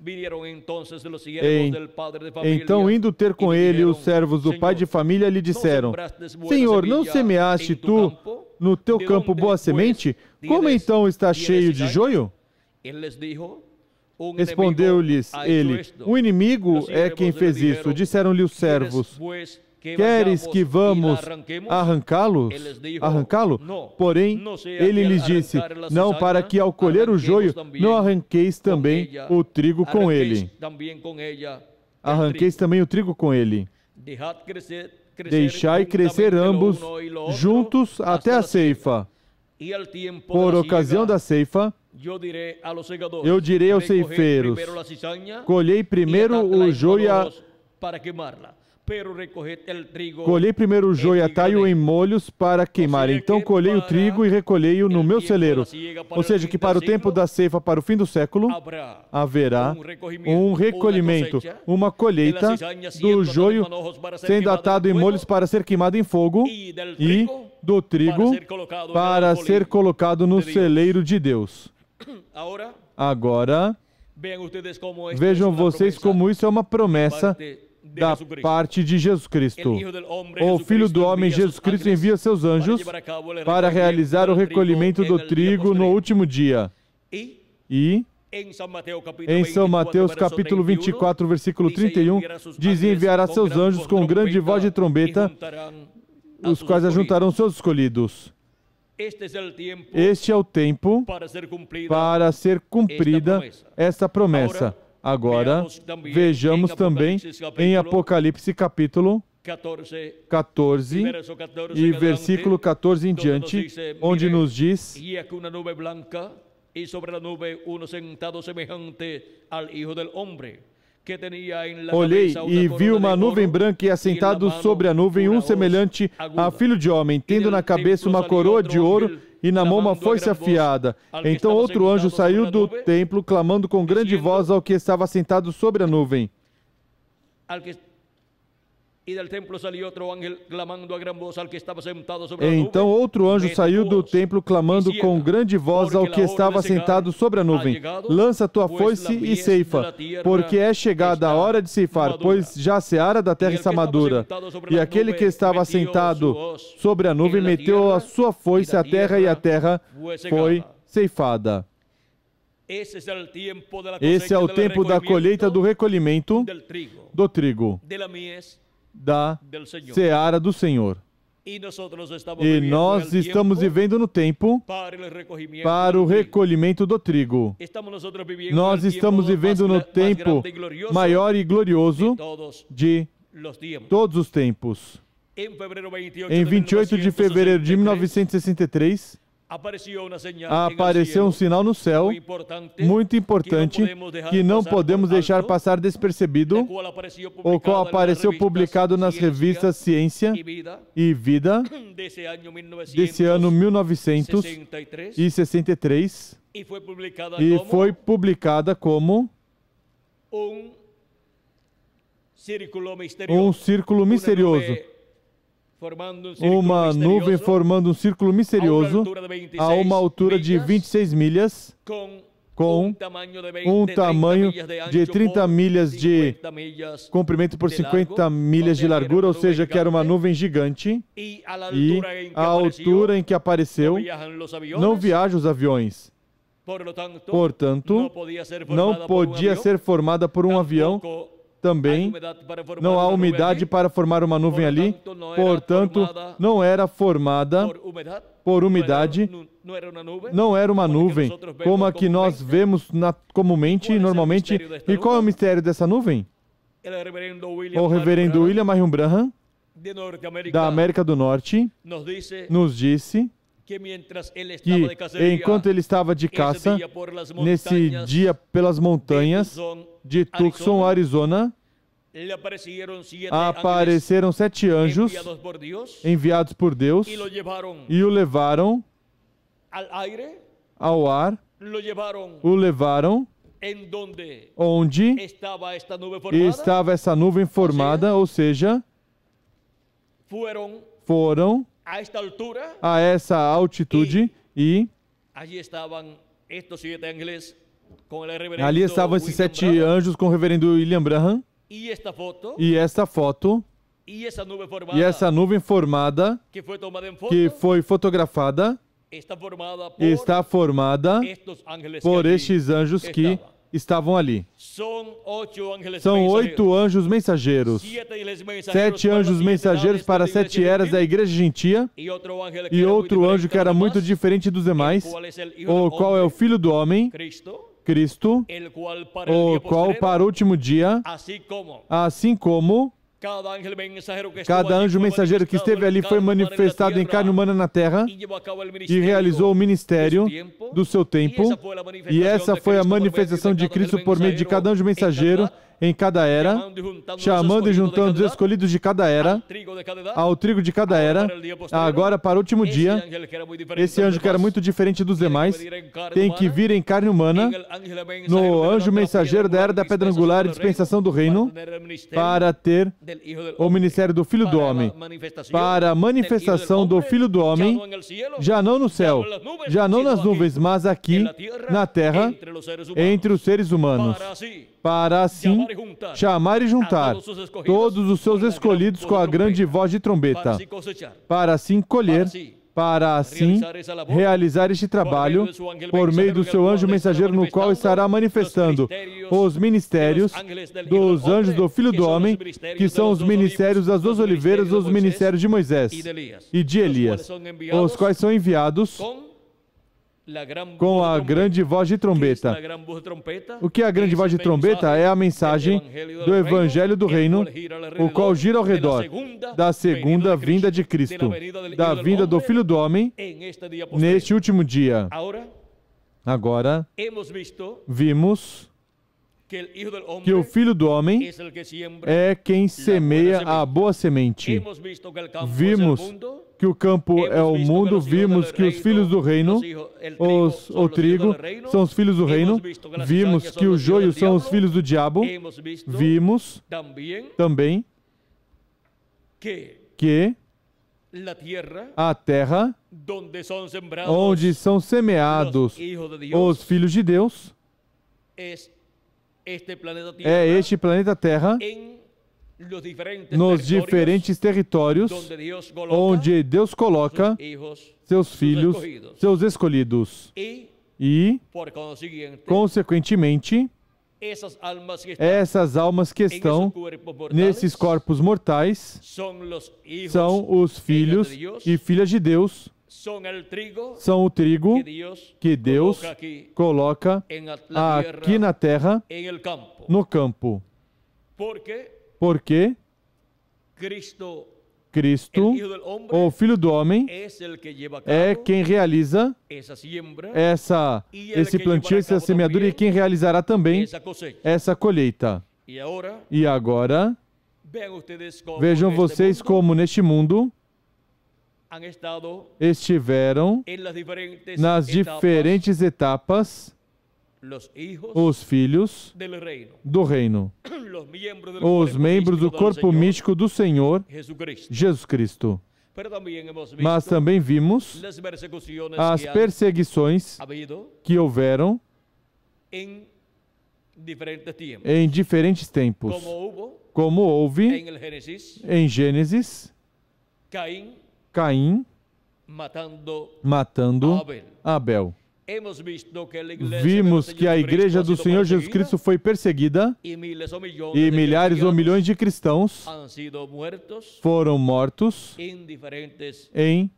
Então, indo ter com ele, os servos do pai de família lhe disseram, Senhor, não semeaste tu no teu campo boa semente? Como então está cheio de joio? Respondeu-lhes ele, o inimigo é quem fez isso. Disseram-lhe os servos, queres que vamos arrancá-lo? Porém, ele lhes disse, não, para que ao colher o joio, não arranqueis também o trigo com ele. Arranqueis também o trigo com ele. Deixai crescer ambos juntos até a ceifa. Por ocasião da ceifa, eu direi aos ceifeiros, colhei primeiro o joio e atai-o em molhos para queimar. Então colhei o trigo e recolhei-o no meu celeiro. Ou seja, que para o tempo da ceifa, para o fim do século, haverá um recolhimento, uma colheita do joio sendo atado em molhos para ser queimado em fogo e do trigo para ser colocado no celeiro de Deus. Agora, vejam vocês como isso é uma promessa da parte de Jesus Cristo. O Filho do Homem, Jesus Cristo, envia seus anjos para realizar o recolhimento do trigo no último dia. E em São Mateus capítulo 24, versículo 31, diz, enviará seus anjos com grande voz de trombeta, os quais ajuntarão seus escolhidos. Este é o tempo para ser cumprida esta promessa. Agora, vejamos também em Apocalipse capítulo 14 e versículo 14 em diante, onde nos diz: olhei e vi uma nuvem branca e assentado sobre a nuvem um semelhante a filho de homem, tendo na cabeça uma coroa de ouro e na mão uma foice afiada. Então outro anjo saiu do templo, clamando com grande voz ao que estava assentado sobre a nuvem. Então outro anjo saiu do templo, clamando com grande voz ao que estava sentado sobre a nuvem: lança tua foice e ceifa, porque é chegada a hora de ceifar, pois já a seara da terra está madura. E aquele que estava sentado sobre a nuvem meteu a sua foice à terra, e a terra foi ceifada. Esse é o tempo da colheita, do recolhimento do trigo, da seara do Senhor. E nós estamos vivendo no tempo para o recolhimento do trigo. Nós estamos vivendo no tempo maior e glorioso de todos os tempos. Em 28 de fevereiro de 1963, apareceu um sinal no céu muito importante que não podemos deixar passar despercebido, o qual apareceu publicado nas revistas Ciência e Vida desse ano 1963 e foi publicada como um círculo misterioso. Uma nuvem formando um círculo misterioso a uma altura de 26 milhas, com um tamanho de 30 milhas de comprimento por 50 milhas de largura, ou seja, que era uma nuvem gigante, e a altura em que apareceu não viajam os aviões. Portanto, não podia ser formada por um avião. Também não há umidade para formar uma nuvem ali, portanto, não era formada por umidade, não era uma nuvem como a que nós vemos comumente e normalmente. E qual é o mistério dessa nuvem? O reverendo William Marion Branham, da América do Norte, nos disse que enquanto ele estava de caça, nesse dia pelas montanhas de Tucson, Arizona, apareceram 7 anjos enviados por Deus e o levaram ao ar, o levaram onde estava essa nuvem formada, ou seja, foram a essa altitude e ali estavam esses 7 anjos com o reverendo William Branham. E esta foto e essa nuvem formada que foi fotografada está formada por estes anjos que estavam ali. São 8 anjos mensageiros. 7 anjos mensageiros para 7 eras da igreja gentia e outro anjo que era muito diferente dos demais, o qual é o Filho do Homem, Cristo, o qual para o último dia, assim como cada anjo mensageiro que esteve ali foi manifestado em carne humana na terra e realizou o ministério do seu tempo, e essa foi a manifestação de Cristo por meio de cada anjo mensageiro em cada era, chamando e juntando os escolhidos de cada era ao trigo de cada era. Agora, para o último dia, esse anjo que era muito diferente dos demais tem que vir em carne humana no anjo mensageiro da era da pedra angular e dispensação do reino para ter o ministério do Filho do Homem, para a manifestação do Filho do Homem, já não no céu, já não nas nuvens, mas aqui na terra, entre os seres humanos, para assim chamar e juntar todos os seus escolhidos com a grande voz de trombeta, para assim colher, para assim realizar este trabalho por meio do seu anjo mensageiro, no qual estará manifestando os ministérios dos anjos do Filho do Homem, que são os ministérios das 12 oliveiras, os ministérios de Moisés e de Elias, os quais são enviados com a grande voz de trombeta. O que é a grande voz de trombeta? É a mensagem do Evangelho do Reino, o qual gira ao redor da segunda vinda de Cristo, da vinda do Filho do Homem, neste último dia. Agora, vimos que o Filho do Homem é quem semeia a boa semente. Vimos que o campo é o mundo, vimos que os filhos do reino, o trigo, são os filhos do reino, vimos que o joio são os filhos do diabo, vimos também que a terra onde são semeados os filhos de Deus é este planeta Terra, nos diferentes territórios onde Deus coloca seus filhos, seus escolhidos. E, consequentemente, essas almas que estão nesses corpos mortais são os filhos e filhas de Deus, são o trigo que Deus coloca aqui na terra, no campo. Porque Cristo, o Filho do Homem, é quem realiza esse plantio, essa semeadura, e quem realizará também essa colheita. E agora, vejam vocês como neste mundo estiveram nas diferentes etapas os filhos do reino, os membros do corpo místico do Senhor Jesus Cristo. Mas também vimos as perseguições que houveram em diferentes tempos, como houve em Gênesis, Caim matando Abel. Vimos que a Igreja do Senhor Jesus Cristo foi perseguida e milhares ou milhões de cristãos foram mortos em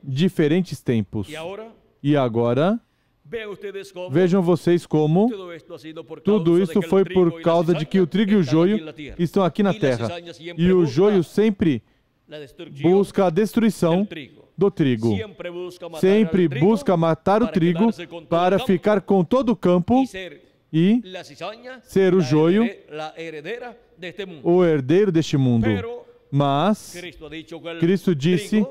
diferentes tempos. E agora, vejam vocês como tudo isso foi por causa de que o trigo e o joio estão aqui na terra. E o joio sempre busca a destruição do trigo. Sempre busca matar o trigo para ficar com todo o campo e ser o joio, o herdeiro deste mundo. Mas Cristo disse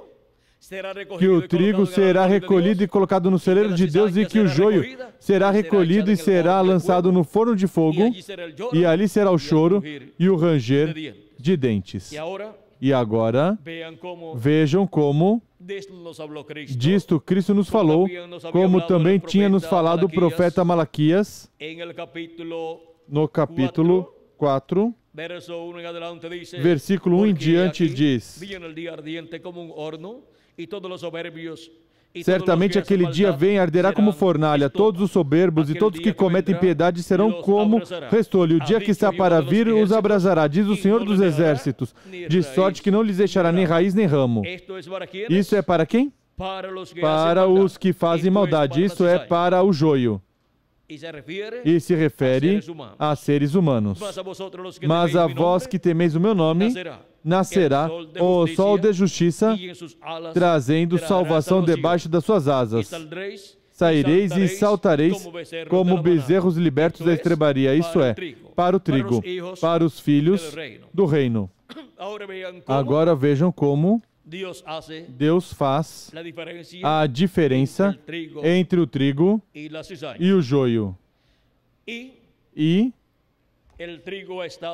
que o trigo será recolhido e colocado no celeiro de Deus, e que o joio será recolhido e será lançado no forno de fogo, e ali será o choro e o ranger de dentes. E agora, vejam como disto Cristo nos falou, como também tinha nos falado o profeta Malaquias, no capítulo 4, versículo 1 em diante, diz: certamente aquele dia vem e arderá como fornalha, todos os soberbos e todos que cometem piedade serão como restolho. O dia que está para vir os abrasará, diz o Senhor dos Exércitos, de sorte que não lhes deixará nem raiz nem ramo. Isso é para quem? Para os que fazem maldade, isso é para o joio. E se refere a seres humanos. Mas a vós que temeis o meu nome, nascerá o sol de justiça, trazendo salvação debaixo das suas asas. Saireis e saltareis como bezerros libertos da estrebaria, isso é, para o trigo, para os filhos do reino. Agora vejam como Deus faz a diferença entre o trigo e o joio. E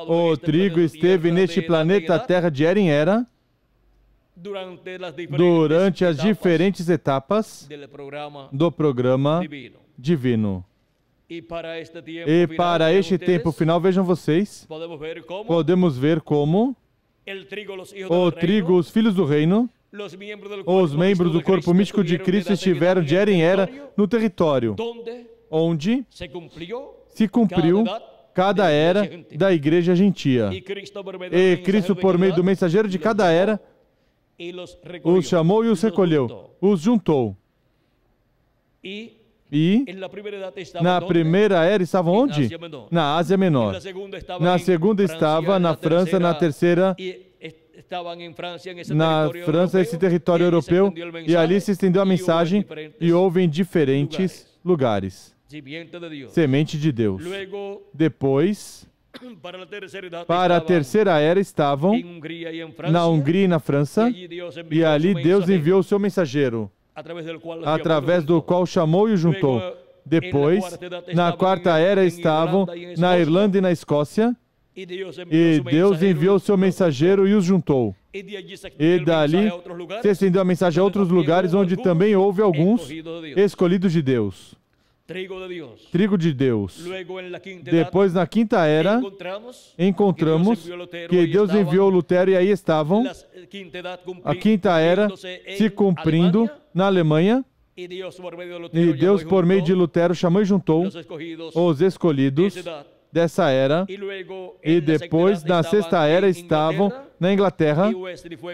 o trigo esteve neste planeta Terra de era em era, durante as diferentes etapas do programa divino. E para este tempo final, vejam vocês, podemos ver como o trigo, os filhos do reino, Os membros do corpo místico de Cristo estiveram de era em era no território onde se cumpriu cada era da igreja gentia. E Cristo, por meio do mensageiro de cada era, os chamou e os recolheu, os juntou. E na primeira era estavam onde? Na Ásia Menor. Na segunda estava na França, na terceira na França, esse território europeu, e ali se estendeu a mensagem e houve em diferentes lugares. Semente de Deus. Depois, para a terceira era estavam na Hungria e na França, e ali Deus enviou o seu mensageiro, através do qual chamou e o juntou. Depois, na quarta era estavam na Irlanda e na Escócia, e Deus enviou o seu mensageiro e os juntou. E dali se estendeu a mensagem a outros lugares onde também houve alguns escolhidos de Deus. Trigo de Deus. Depois, na quinta era, encontramos que Deus enviou Lutero e aí estavam a quinta era se cumprindo na Alemanha. E Deus, por meio de Lutero, chamou e juntou os escolhidos dessa era. E depois, na sexta era, estavam na Inglaterra,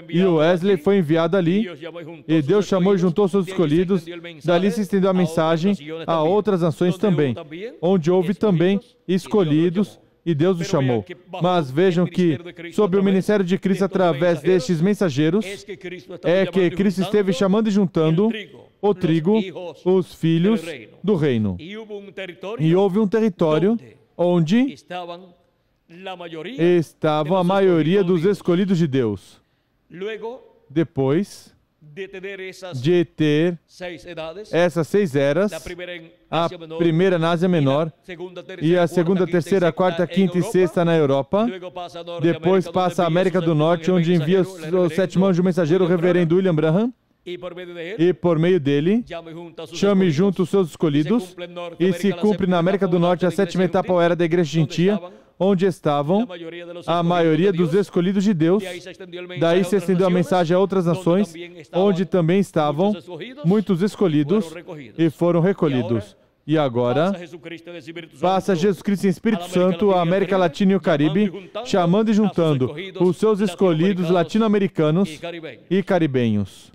e o Wesley foi enviado ali, e Deus chamou e juntou seus escolhidos. Dali se estendeu a mensagem a outras nações também, onde houve também escolhidos, e Deus os chamou. Mas vejam que, sob o ministério de Cristo, através destes mensageiros, é que Cristo esteve chamando e juntando o trigo, os filhos do reino. E houve um território onde estavam a maioria dos escolhidos de Deus. Depois de ter essas 6 eras, a primeira na Ásia Menor, e a segunda, terceira, quarta, quinta e sexta na Europa. Depois passa a América do Norte, onde envia o sétimo anjo mensageiro, o reverendo William Branham, e por meio dele chame junto os seus escolhidos, e se cumpre na América do Norte a sétima etapa ou era da igreja gentia, onde estavam a maioria dos escolhidos de Deus. Daí se estendeu a mensagem a outras nações, onde também estavam muitos escolhidos e foram recolhidos. E agora passa Jesus Cristo em Espírito Santo a América Latina e o Caribe, chamando e juntando os seus escolhidos latino-americanos e caribenhos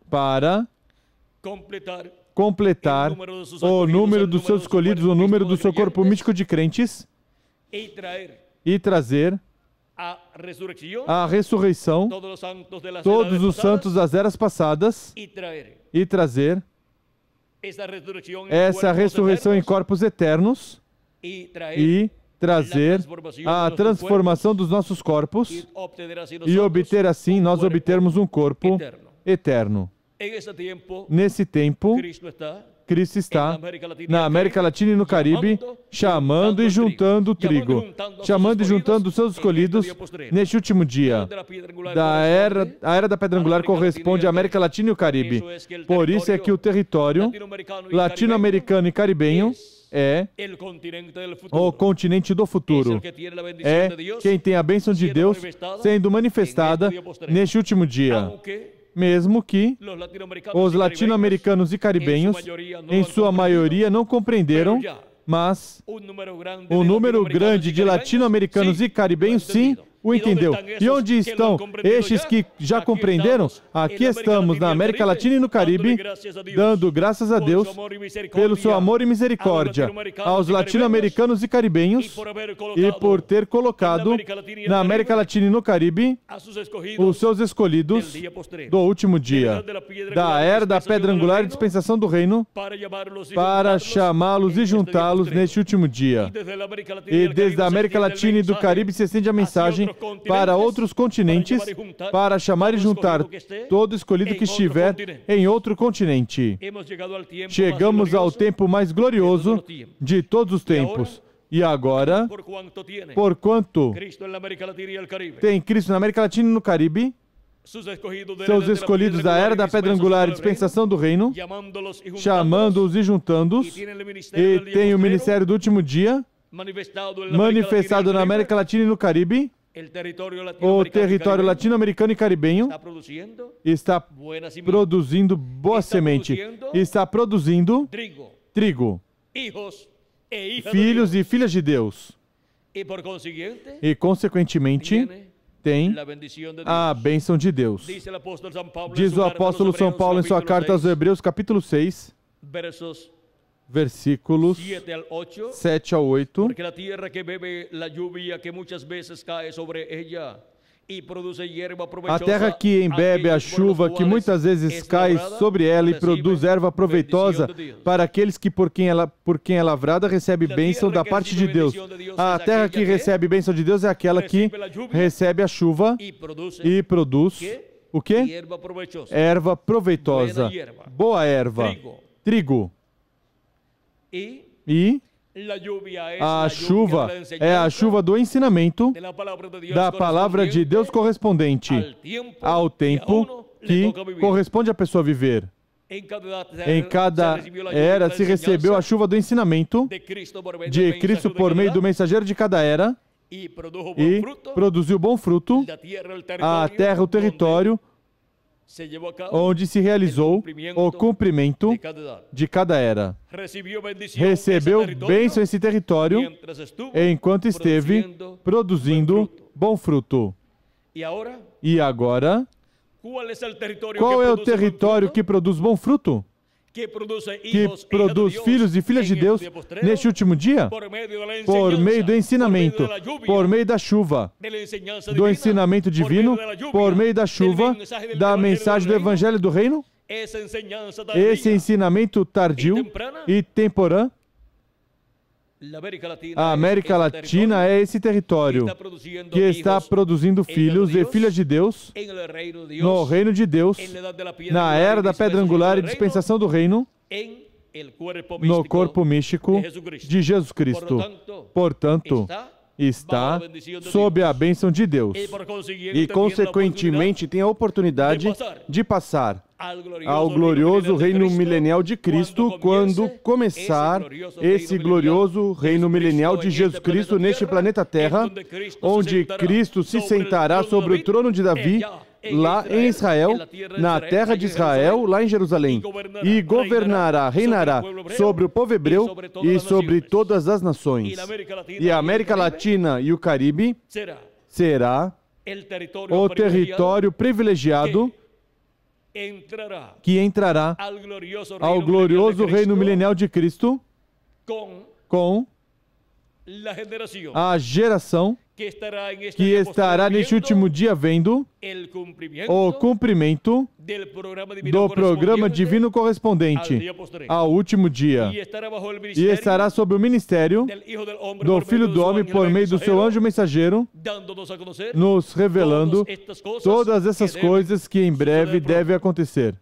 para completar o número dos seus escolhidos, o número do seu corpo místico de crentes, e trazer a ressurreição, todos os santos das eras passadas, e trazer essa ressurreição em corpos eternos, e trazer a transformação dos nossos corpos, e obter assim, nós obtermos um corpo eterno. Nesse tempo, Cristo está na América Latina e no Caribe, chamando e juntando o trigo, chamando e juntando os seus escolhidos neste último dia. A era da Pedra Angular corresponde à América Latina e o Caribe. Por isso é que o território latino-americano e caribenho é o continente do futuro. É quem tem a bênção de Deus sendo manifestada neste último dia. Mesmo que os latino-americanos e caribenhos, em sua maioria, não compreenderam, mas um número grande de latino-americanos e caribenhos, sim, o entendeu. E onde estão estes que já compreenderam? Aqui estamos na América Latina e no Caribe, dando graças a Deus pelo seu amor e misericórdia aos latino-americanos e caribenhos, e por ter colocado na América Latina e no Caribe os seus escolhidos do último dia, da era da Pedra Angular e dispensação do reino, para chamá-los e juntá-los neste último dia. E desde a América Latina e do Caribe se estende a mensagem para outros continentes, para chamar e juntar todo escolhido que estiver em outro continente. Chegamos ao tempo mais glorioso de todos os tempos. E agora, porquanto tem Cristo na América Latina e no Caribe, seus escolhidos da era da Pedra Angular e dispensação do reino, chamando-os e juntando-os, e tem o ministério do último dia, manifestado na América Latina e no Caribe, O território latino-americano e caribenho está produzindo boa semente, está produzindo trigo, filhos e filhas de Deus. E, consequentemente, tem a bênção de Deus. Diz o apóstolo São Paulo em sua carta aos Hebreus, capítulo 6, versículos 7 a 8. A terra que embebe a chuva que muitas vezes cai sobre ela e produz erva proveitosa para aqueles que por quem é lavrada recebe bênção da parte de Deus. A terra que recebe bênção de Deus é aquela que recebe a chuva e produz o quê? Erva proveitosa, boa erva, trigo. E a chuva é a chuva do ensinamento da palavra de Deus correspondente ao tempo que corresponde à pessoa viver. Em cada era se recebeu a chuva do ensinamento de Cristo por meio do mensageiro de cada era e produziu bom fruto. A terra, o território onde se realizou o cumprimento de cada era. Recebeu bênção esse território enquanto esteve produzindo bom fruto. E agora, qual é o território que produz bom fruto? Que produz filhos e filhas de Deus neste último dia? Por meio do ensinamento, por meio da chuva, do ensinamento divino, por meio da chuva, da mensagem do Evangelho do Reino? Esse ensinamento tardio e temporã, a América Latina é esse território que está produzindo filhos e filhas de Deus no reino de Deus, na era da pedra angular e dispensação do reino, no corpo místico de Jesus Cristo. Portanto, está sob a bênção de Deus e, consequentemente, tem a oportunidade de passar ao glorioso reino milenial de Cristo quando começar esse glorioso reino milenial de Jesus Cristo neste planeta Terra, onde Cristo se sentará sobre o trono de Davi, lá em Israel, na terra de Israel, lá em Jerusalém, e governará, reinará sobre o povo hebreu e sobre todas as nações. E a América Latina e o Caribe será o território privilegiado que entrará ao glorioso reino milenial de Cristo com a geração que estará neste último dia vendo o cumprimento do programa divino correspondente ao último dia e estará sob o ministério do Filho do Homem por meio do seu anjo mensageiro, nos revelando todas essas coisas que em breve devem acontecer.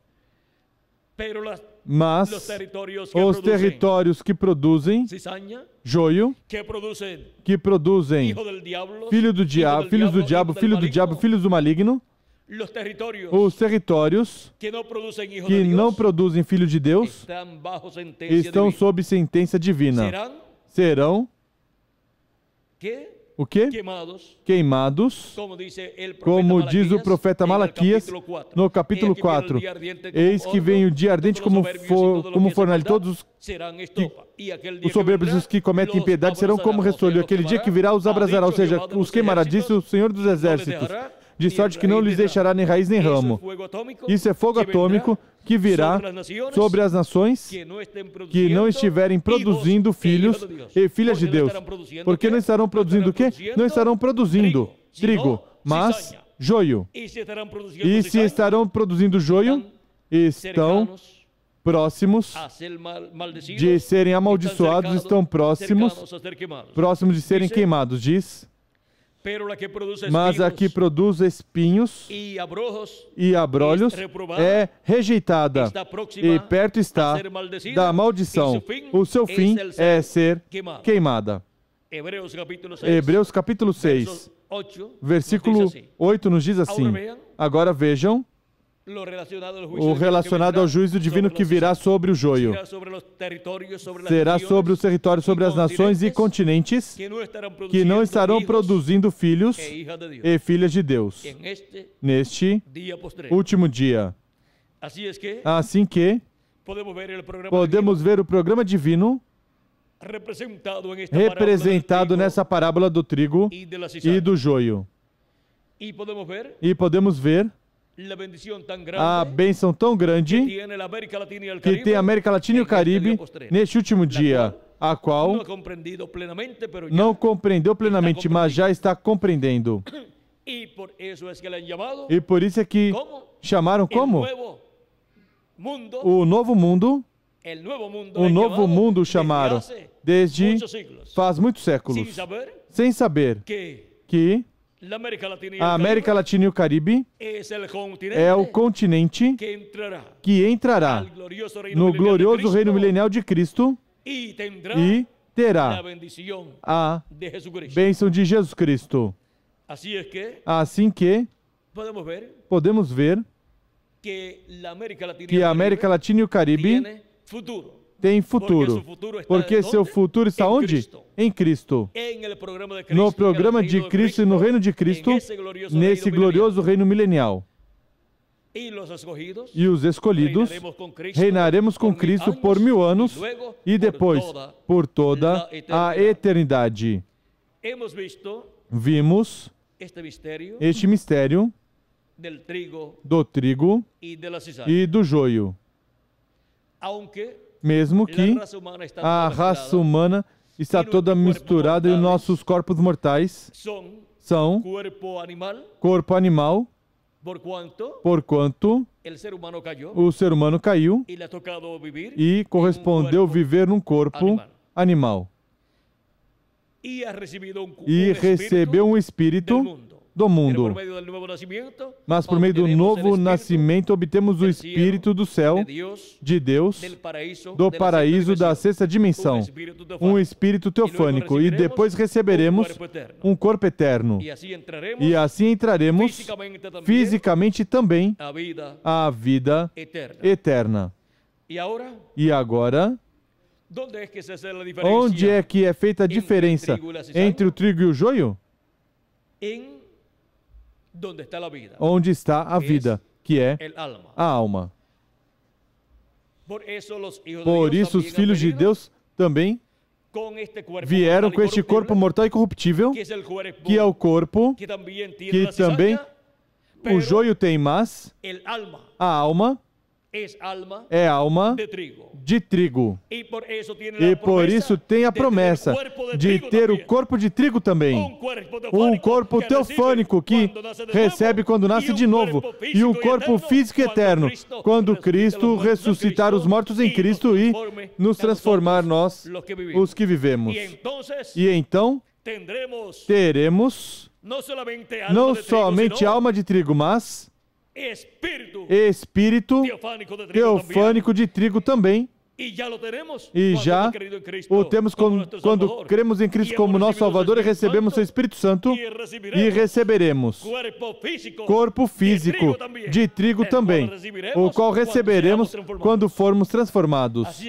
Mas os territórios que produzem joio, que produzem filhos do diabo, filhos do maligno, os territórios que não produzem filho de Deus estão sob sentença divina. Serão o quê? Queimados, como diz o profeta Malaquias no capítulo 4. Eis que vem o dia ardente como fornalha, todos os soberbos e os que cometem impiedade serão como restolho. Aquele dia que virá os abrasará, ou seja, os queimará, disse o Senhor dos Exércitos, de sorte que não lhes deixará nem raiz nem ramo. Isso é fogo atômico que virá sobre as nações que não estiverem produzindo filhos e filhas de Deus. Porque não estarão produzindo o quê? Não estarão produzindo trigo, mas joio. E se estarão produzindo joio, estão próximos de serem amaldiçoados, estão próximos de serem queimados, diz. Mas a que produz espinhos e abrolhos é rejeitada e perto está da maldição. O seu fim é ser queimada. Hebreus capítulo 6, versículo 8 nos diz assim. Agora vejam o relacionado ao juízo divino que virá sobre o joio. Será sobre os territórios, sobre as nações e continentes que não estarão produzindo filhos e filhas de Deus neste último dia. Assim que podemos ver o programa divino representado nessa parábola do trigo e do joio. E podemos ver a bênção tão grande que tem a América Latina e o Caribe neste último dia, a qual não compreendeu plenamente, mas já está compreendendo. E por isso é que chamaram como? O novo mundo. O novo mundo chamaram desde faz muitos séculos, sem saber que a América Latina e o Caribe é o continente que entrará no glorioso reino milenial de Cristo e terá a bênção de Jesus Cristo. Assim que podemos ver que a América Latina e o Caribe têm futuro, porque seu futuro está onde? Em Cristo. No programa de Cristo e no reino de Cristo, nesse glorioso reino milenial. E os escolhidos reinaremos com Cristo por 1000 anos e depois por toda a eternidade. Vimos este mistério do trigo e do joio. Mesmo que a raça humana está toda misturada e os nossos corpos mortais são corpo animal, porquanto o ser humano caiu e correspondeu viver num corpo animal. E recebeu um espírito do mundo. Mas por meio do novo nascimento obtemos o Espírito do céu, de Deus, do paraíso da sexta dimensão, um Espírito teofânico, e depois receberemos um corpo eterno. E assim entraremos fisicamente também à vida eterna. E agora, onde é que é feita a diferença entre o trigo e o joio? Onde está a vida, que é a alma. Por isso, os filhos de Deus também vieram com este corpo mortal e corruptível, que é o corpo que também o joio tem, mas a alma é alma de trigo. E por isso tem a promessa de ter o corpo de trigo também. Um corpo teofânico que recebe quando nasce de novo. E um corpo físico eterno, quando Cristo ressuscitar os mortos em Cristo e nos transformar nós, os que vivemos. E então teremos não somente alma de trigo, mas Espírito teofânico de trigo também. E já o temos quando cremos em Cristo como nosso Salvador e recebemos seu Espírito Santo, e receberemos corpo físico de trigo também, o qual receberemos quando formos transformados.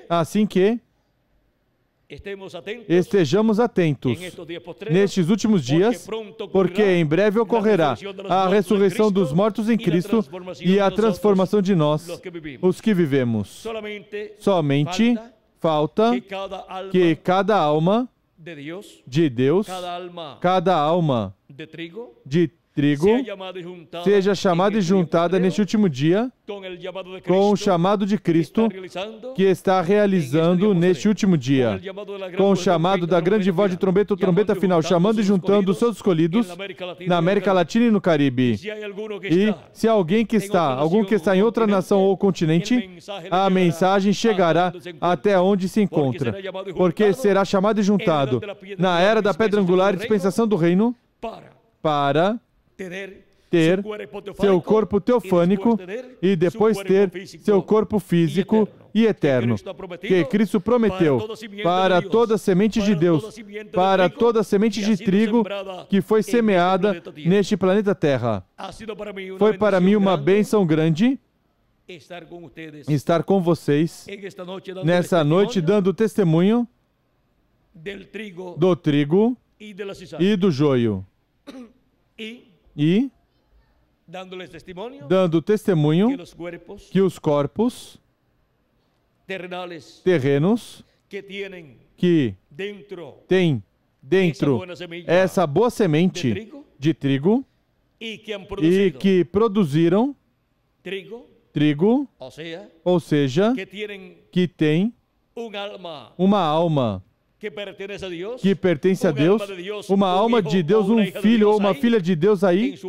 Assim que estejamos atentos nestes últimos dias, porque em breve ocorrerá a ressurreição dos mortos em Cristo e a transformação de nós, os que vivemos. Somente falta que cada alma de Deus, cada alma de trigo, seja chamada e juntada neste último dia com o chamado de Cristo que está realizando neste último dia, com o chamado da grande voz de trombeta ou trombeta final, chamando e juntando os seus escolhidos na América Latina e no Caribe. E se algum que está em outra nação ou continente, a mensagem chegará até onde se encontra, porque será chamado e juntado na era da pedra angular e dispensação do reino para ter seu corpo teofânico e depois ter seu corpo físico e eterno, que Cristo prometeu para toda semente de Deus, para toda semente de trigo que foi semeada neste planeta Terra. Foi para mim uma bênção grande estar com vocês nessa noite dando testemunho do trigo e do joio e dando testemunho que os corpos terrenos que têm dentro essa boa semente de trigo e que produziram trigo, ou seja, que tem uma alma que pertence a Deus, uma alma de Deus, um filho ou uma filha de Deus aí,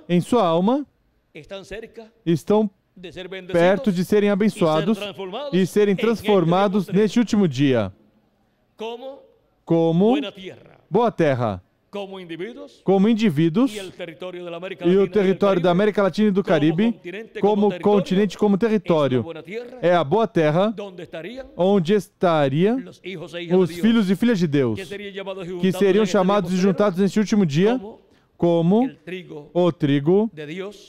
em sua alma, estão perto de serem abençoados e serem transformados neste último dia, como boa terra, como indivíduos, e o território da América Latina e do Caribe, como continente, como território, é a boa terra, onde estariam os filhos e filhas de Deus, que seriam chamados e juntados neste último dia, como o trigo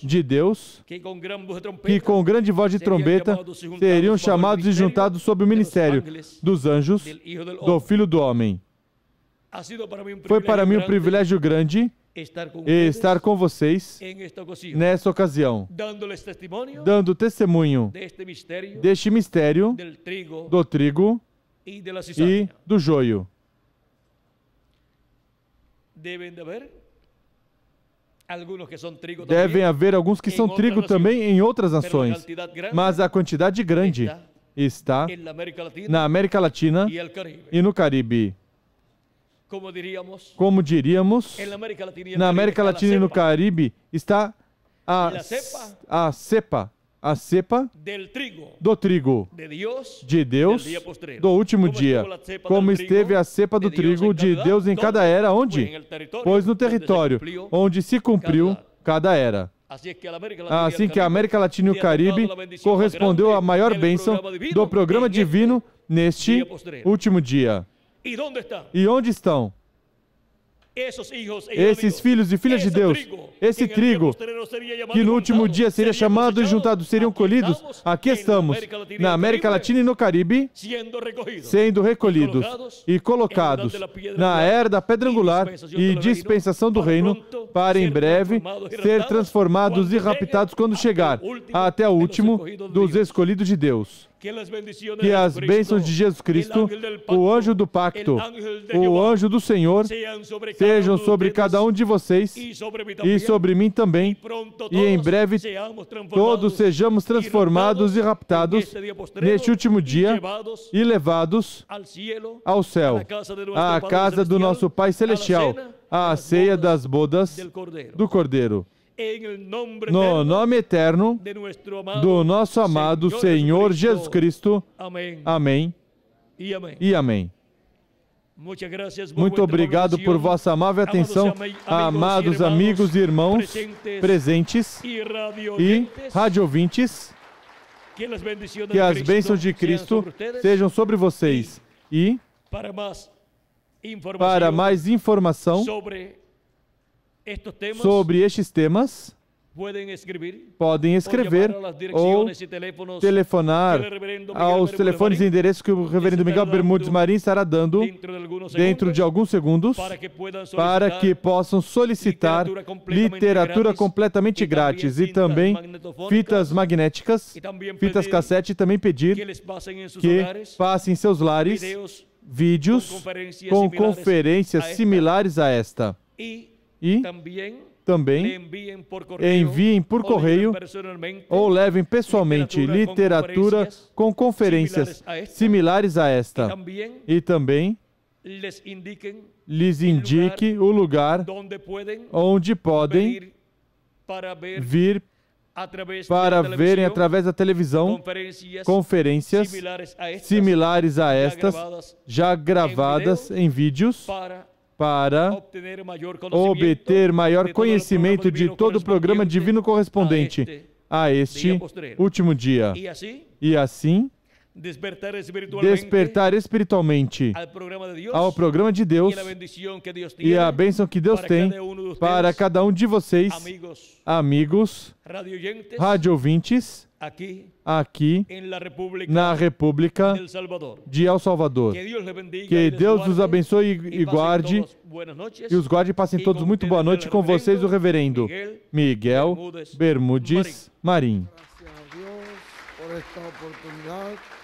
de Deus, que com grande voz de trombeta seriam chamados e juntados sob o ministério dos anjos do Filho do Homem. Foi para mim um privilégio grande estar com vocês nesta ocasião, dando testemunho deste mistério do trigo e do joio. Devem haver alguns que são trigo também em outras nações, mas a quantidade grande está na América Latina e no Caribe. Como diríamos, na América Latina e no Caribe está a cepa do trigo de Deus do último dia, como esteve a cepa do trigo de Deus em cada era, onde? Pois no território, onde se cumpriu cada era. Assim que a América Latina e o Caribe correspondeu à maior bênção do programa divino neste último dia. E onde estão esses filhos e filhas de Deus? Esse trigo, que no último dia seria chamado e juntado, seriam colhidos. Aqui estamos, na América Latina e no Caribe, sendo recolhidos e colocados na era da pedra angular e dispensação do reino, para em breve ser transformados e raptados quando chegar até o último dos escolhidos de Deus. Que as bênçãos de Jesus Cristo, o anjo do pacto, o anjo do Senhor, sejam sobre cada um de vocês e sobre mim também, e em breve todos sejamos transformados e raptados neste último dia e levados ao céu, à casa do nosso Pai Celestial, à ceia das bodas do Cordeiro. No nome eterno do nosso amado Senhor Jesus Cristo. Amém e amém. Muito obrigado por vossa amável atenção, amados amigos e irmãos presentes e radiovintes. Que as bênçãos de Cristo sejam sobre vocês. E, para mais informação sobre estes temas, podem escrever ou telefonar aos telefones e endereços que o reverendo Miguel Bermudes Marim estará dando dentro de alguns segundos, para que possam solicitar literatura completamente grátis e também fitas magnéticas, fitas cassete, e também pedir que passem em seus lares vídeos com conferências similares a esta. E também enviem por correio ou levem pessoalmente literatura com conferências similares a esta. E também lhes indique o lugar onde podem vir para verem através da televisão conferências similares a estas, já gravadas em vídeos, para obter maior conhecimento de todo o programa divino correspondente a este último dia. E assim, despertar espiritualmente ao programa de Deus e a bênção que Deus tem para cada um de vocês, amigos, rádio-ouvintes, aqui na República de El Salvador. Que Deus os abençoe e guarde, e os guarde e passem todos muito boa noite com vocês, o reverendo Miguel Bermúdez Marim. Gracias a Dios por esta oportunidad.